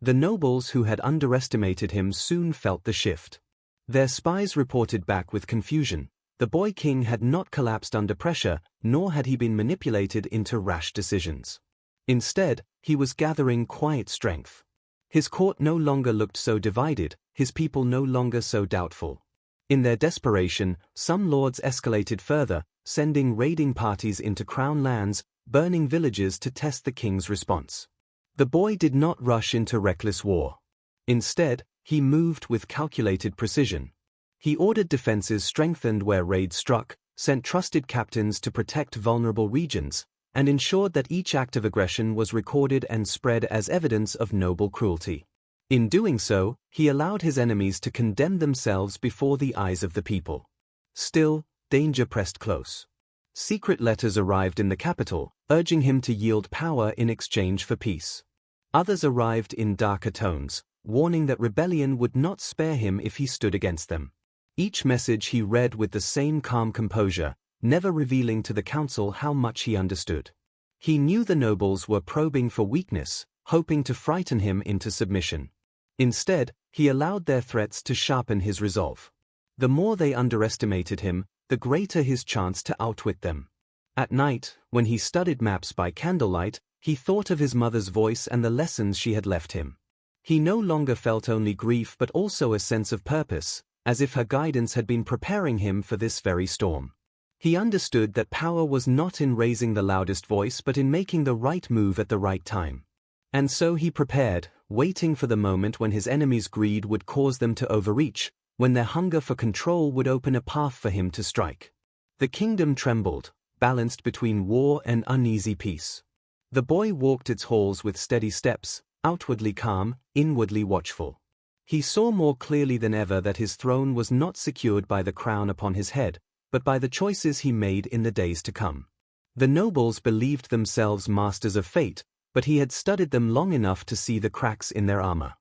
The nobles who had underestimated him soon felt the shift. Their spies reported back with confusion. The boy king had not collapsed under pressure, nor had he been manipulated into rash decisions. Instead, he was gathering quiet strength. His court no longer looked so divided, his people no longer so doubtful. In their desperation, some lords escalated further, sending raiding parties into crown lands, burning villages to test the king's response. The boy did not rush into reckless war. Instead, he moved with calculated precision. He ordered defenses strengthened where raids struck, sent trusted captains to protect vulnerable regions, and ensured that each act of aggression was recorded and spread as evidence of noble cruelty. In doing so, he allowed his enemies to condemn themselves before the eyes of the people. Still, danger pressed close. Secret letters arrived in the capital, urging him to yield power in exchange for peace. Others arrived in darker tones, warning that rebellion would not spare him if he stood against them. Each message he read with the same calm composure, never revealing to the council how much he understood. He knew the nobles were probing for weakness, hoping to frighten him into submission. Instead, he allowed their threats to sharpen his resolve. The more they underestimated him, the greater his chance to outwit them. At night, when he studied maps by candlelight, he thought of his mother's voice and the lessons she had left him. He no longer felt only grief but also a sense of purpose, as if her guidance had been preparing him for this very storm. He understood that power was not in raising the loudest voice but in making the right move at the right time. And so he prepared, waiting for the moment when his enemies' greed would cause them to overreach, when their hunger for control would open a path for him to strike. The kingdom trembled, balanced between war and uneasy peace. The boy walked its halls with steady steps, outwardly calm, inwardly watchful. He saw more clearly than ever that his throne was not secured by the crown upon his head, but by the choices he made in the days to come. The nobles believed themselves masters of fate, but he had studied them long enough to see the cracks in their armor.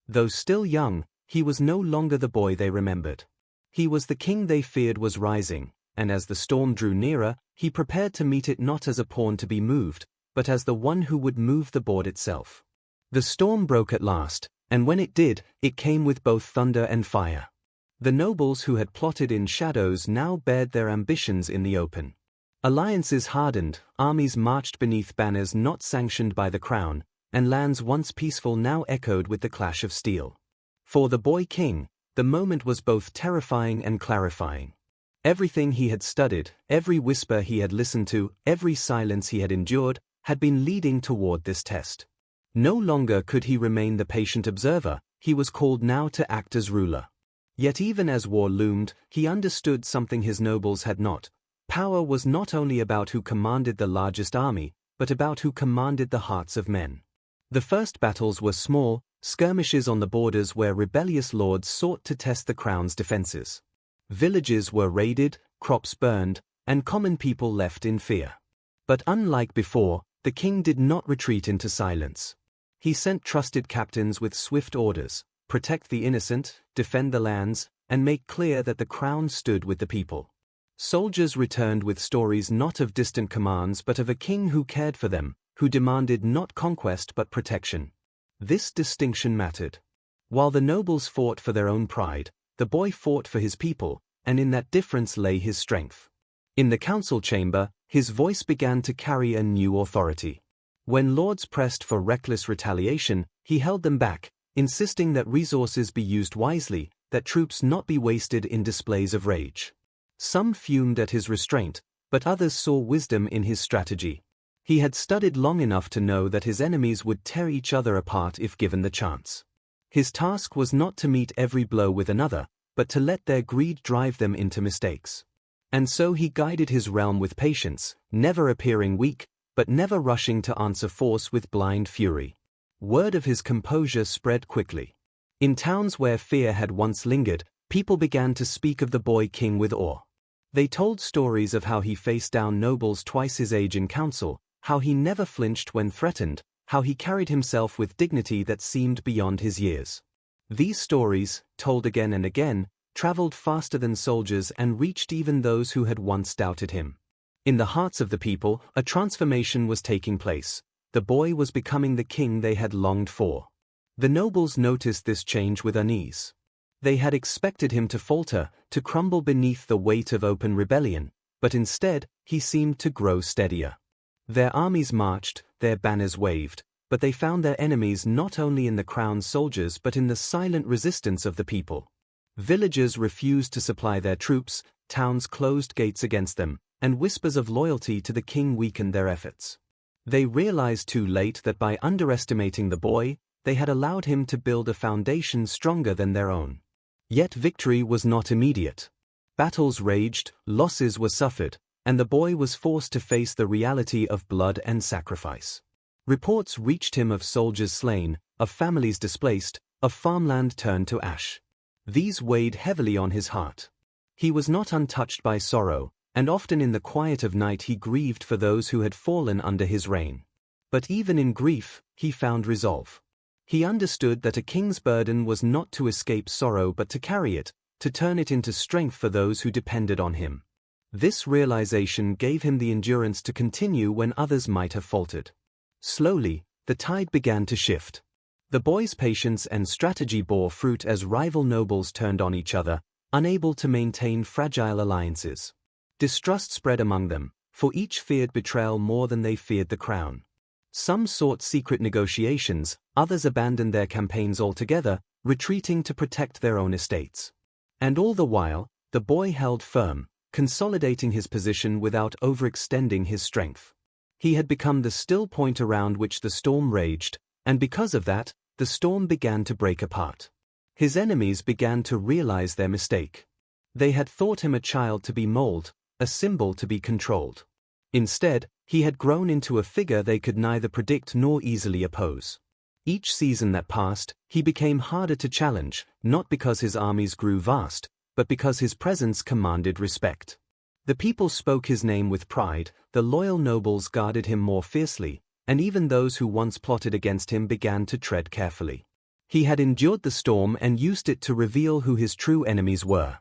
Though still young, he was no longer the boy they remembered. He was the king they feared was rising, and as the storm drew nearer, he prepared to meet it not as a pawn to be moved, but as the one who would move the board itself. The storm broke at last, and when it did, it came with both thunder and fire. The nobles who had plotted in shadows now bared their ambitions in the open. Alliances hardened, armies marched beneath banners not sanctioned by the crown, and lands once peaceful now echoed with the clash of steel. For the boy king, the moment was both terrifying and clarifying. Everything he had studied, every whisper he had listened to, every silence he had endured, had been leading toward this test. No longer could he remain the patient observer, he was called now to act as ruler. Yet even as war loomed, he understood something his nobles had not. Power was not only about who commanded the largest army, but about who commanded the hearts of men. The first battles were small, skirmishes on the borders where rebellious lords sought to test the crown's defenses. Villages were raided, crops burned, and common people left in fear. But unlike before, the king did not retreat into silence. He sent trusted captains with swift orders: protect the innocent, defend the lands, and make clear that the crown stood with the people. Soldiers returned with stories not of distant commands but of a king who cared for them, who demanded not conquest but protection. This distinction mattered. While the nobles fought for their own pride, the boy fought for his people, and in that difference lay his strength. In the council chamber, his voice began to carry a new authority. When lords pressed for reckless retaliation, he held them back, insisting that resources be used wisely, that troops not be wasted in displays of rage. Some fumed at his restraint, but others saw wisdom in his strategy. He had studied long enough to know that his enemies would tear each other apart if given the chance. His task was not to meet every blow with another, but to let their greed drive them into mistakes. And so he guided his realm with patience, never appearing weak, but never rushing to answer force with blind fury. Word of his composure spread quickly. In towns where fear had once lingered, people began to speak of the boy king with awe. They told stories of how he faced down nobles twice his age in council, how he never flinched when threatened, how he carried himself with dignity that seemed beyond his years. These stories, told again and again, traveled faster than soldiers and reached even those who had once doubted him. In the hearts of the people, a transformation was taking place. The boy was becoming the king they had longed for. The nobles noticed this change with unease. They had expected him to falter, to crumble beneath the weight of open rebellion, but instead, he seemed to grow steadier. Their armies marched, their banners waved, but they found their enemies not only in the crown's soldiers but in the silent resistance of the people. Villagers refused to supply their troops, towns closed gates against them, and whispers of loyalty to the king weakened their efforts. They realized too late that by underestimating the boy, they had allowed him to build a foundation stronger than their own. Yet victory was not immediate. Battles raged, losses were suffered, and the boy was forced to face the reality of blood and sacrifice. Reports reached him of soldiers slain, of families displaced, of farmland turned to ash. These weighed heavily on his heart. He was not untouched by sorrow, and often in the quiet of night he grieved for those who had fallen under his reign. But even in grief, he found resolve. He understood that a king's burden was not to escape sorrow but to carry it, to turn it into strength for those who depended on him. This realization gave him the endurance to continue when others might have faltered. Slowly, the tide began to shift. The boy's patience and strategy bore fruit as rival nobles turned on each other, unable to maintain fragile alliances. Distrust spread among them, for each feared betrayal more than they feared the crown. Some sought secret negotiations, others abandoned their campaigns altogether, retreating to protect their own estates. And all the while, the boy held firm, consolidating his position without overextending his strength. He had become the still point around which the storm raged, and because of that, the storm began to break apart. His enemies began to realize their mistake. They had thought him a child to be molded, a symbol to be controlled. Instead, he had grown into a figure they could neither predict nor easily oppose. Each season that passed, he became harder to challenge, not because his armies grew vast, but because his presence commanded respect. The people spoke his name with pride, the loyal nobles guarded him more fiercely, and even those who once plotted against him began to tread carefully. He had endured the storm and used it to reveal who his true enemies were.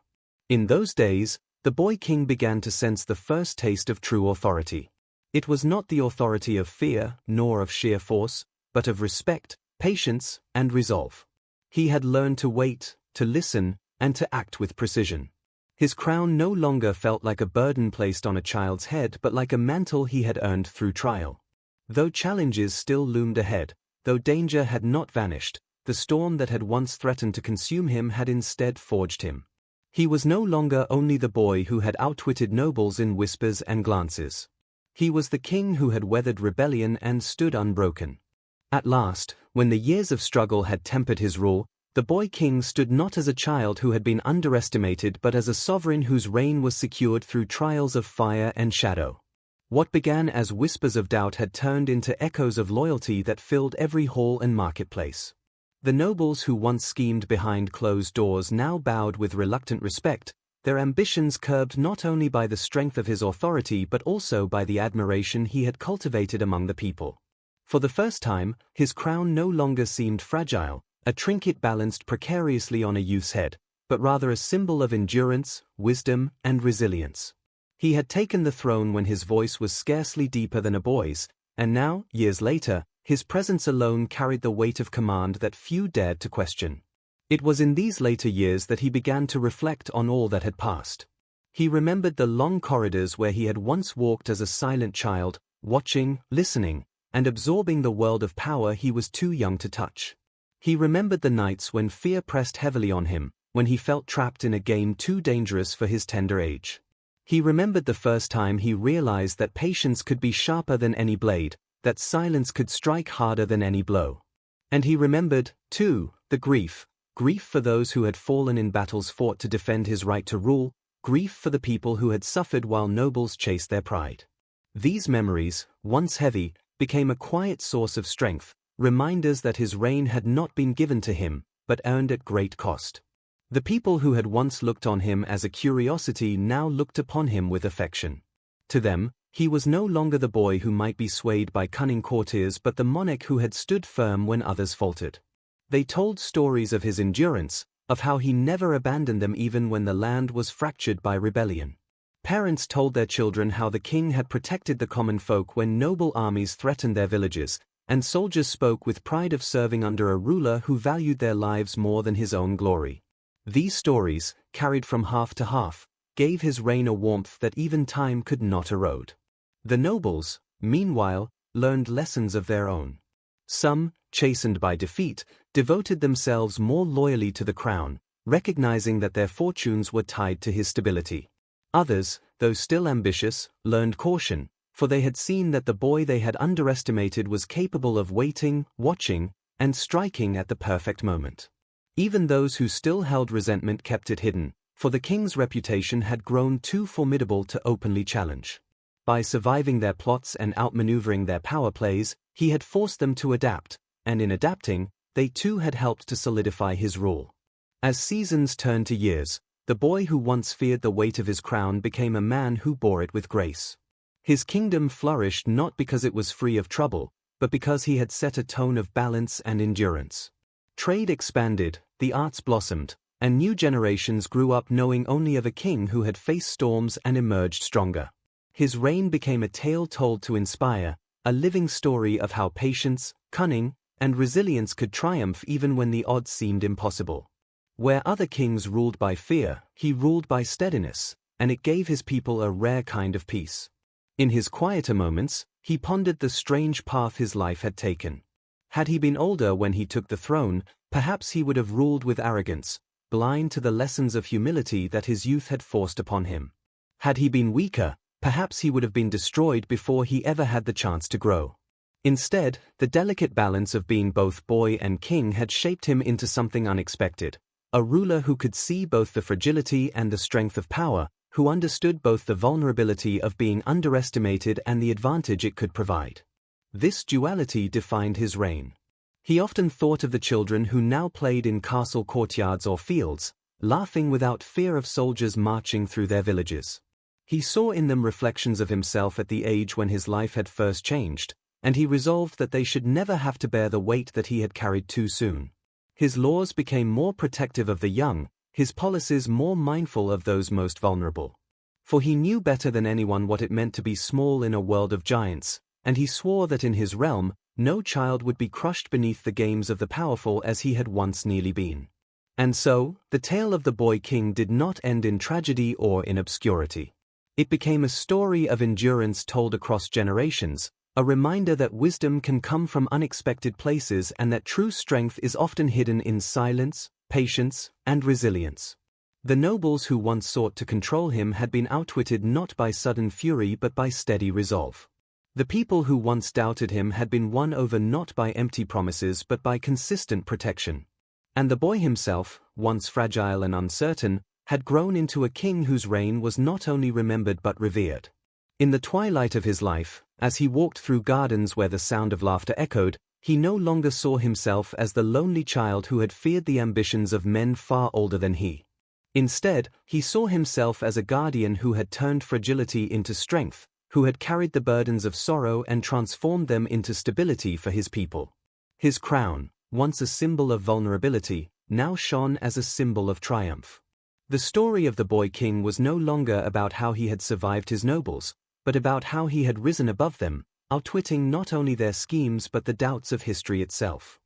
In those days, the boy king began to sense the first taste of true authority. It was not the authority of fear, nor of sheer force, but of respect, patience, and resolve. He had learned to wait, to listen, and to act with precision. His crown no longer felt like a burden placed on a child's head but like a mantle he had earned through trial. Though challenges still loomed ahead, though danger had not vanished, the storm that had once threatened to consume him had instead forged him. He was no longer only the boy who had outwitted nobles in whispers and glances. He was the king who had weathered rebellion and stood unbroken. At last, when the years of struggle had tempered his rule, the boy king stood not as a child who had been underestimated but as a sovereign whose reign was secured through trials of fire and shadow. What began as whispers of doubt had turned into echoes of loyalty that filled every hall and marketplace. The nobles who once schemed behind closed doors now bowed with reluctant respect, their ambitions curbed not only by the strength of his authority but also by the admiration he had cultivated among the people. For the first time, his crown no longer seemed fragile, a trinket balanced precariously on a youth's head, but rather a symbol of endurance, wisdom, and resilience. He had taken the throne when his voice was scarcely deeper than a boy's, and now, years later, his presence alone carried the weight of command that few dared to question. It was in these later years that he began to reflect on all that had passed. He remembered the long corridors where he had once walked as a silent child, watching, listening, and absorbing the world of power he was too young to touch. He remembered the nights when fear pressed heavily on him, when he felt trapped in a game too dangerous for his tender age. He remembered the first time he realized that patience could be sharper than any blade, that silence could strike harder than any blow. And he remembered, too, the grief for those who had fallen in battles fought to defend his right to rule, grief for the people who had suffered while nobles chased their pride. These memories, once heavy, became a quiet source of strength, reminders that his reign had not been given to him, but earned at great cost. The people who had once looked on him as a curiosity now looked upon him with affection. To them, he was no longer the boy who might be swayed by cunning courtiers but the monarch who had stood firm when others faltered. They told stories of his endurance, of how he never abandoned them even when the land was fractured by rebellion. Parents told their children how the king had protected the common folk when noble armies threatened their villages, and soldiers spoke with pride of serving under a ruler who valued their lives more than his own glory. These stories, carried from half to half, gave his reign a warmth that even time could not erode. The nobles, meanwhile, learned lessons of their own. Some, chastened by defeat, devoted themselves more loyally to the crown, recognizing that their fortunes were tied to his stability. Others, though still ambitious, learned caution, for they had seen that the boy they had underestimated was capable of waiting, watching, and striking at the perfect moment. Even those who still held resentment kept it hidden, for the king's reputation had grown too formidable to openly challenge. By surviving their plots and outmaneuvering their power plays, he had forced them to adapt, and in adapting, they too had helped to solidify his rule. As seasons turned to years, the boy who once feared the weight of his crown became a man who bore it with grace. His kingdom flourished not because it was free of trouble, but because he had set a tone of balance and endurance. Trade expanded, the arts blossomed, and new generations grew up knowing only of a king who had faced storms and emerged stronger. His reign became a tale told to inspire, a living story of how patience, cunning, and resilience could triumph even when the odds seemed impossible. Where other kings ruled by fear, he ruled by steadiness, and it gave his people a rare kind of peace. In his quieter moments, he pondered the strange path his life had taken. Had he been older when he took the throne, perhaps he would have ruled with arrogance, blind to the lessons of humility that his youth had forced upon him. Had he been weaker, perhaps he would have been destroyed before he ever had the chance to grow. Instead, the delicate balance of being both boy and king had shaped him into something unexpected, a ruler who could see both the fragility and the strength of power, who understood both the vulnerability of being underestimated and the advantage it could provide. This duality defined his reign. He often thought of the children who now played in castle courtyards or fields, laughing without fear of soldiers marching through their villages. He saw in them reflections of himself at the age when his life had first changed, and he resolved that they should never have to bear the weight that he had carried too soon. His laws became more protective of the young, his policies more mindful of those most vulnerable. For he knew better than anyone what it meant to be small in a world of giants, and he swore that in his realm, no child would be crushed beneath the games of the powerful as he had once nearly been. And so, the tale of the boy king did not end in tragedy or in obscurity. It became a story of endurance told across generations, a reminder that wisdom can come from unexpected places and that true strength is often hidden in silence, patience, and resilience. The nobles who once sought to control him had been outwitted not by sudden fury but by steady resolve. The people who once doubted him had been won over not by empty promises but by consistent protection. And the boy himself, once fragile and uncertain, had grown into a king whose reign was not only remembered but revered. In the twilight of his life, as he walked through gardens where the sound of laughter echoed, he no longer saw himself as the lonely child who had feared the ambitions of men far older than he. Instead, he saw himself as a guardian who had turned fragility into strength, who had carried the burdens of sorrow and transformed them into stability for his people. His crown, once a symbol of vulnerability, now shone as a symbol of triumph. The story of the boy king was no longer about how he had survived his nobles, but about how he had risen above them, outwitting not only their schemes but the doubts of history itself.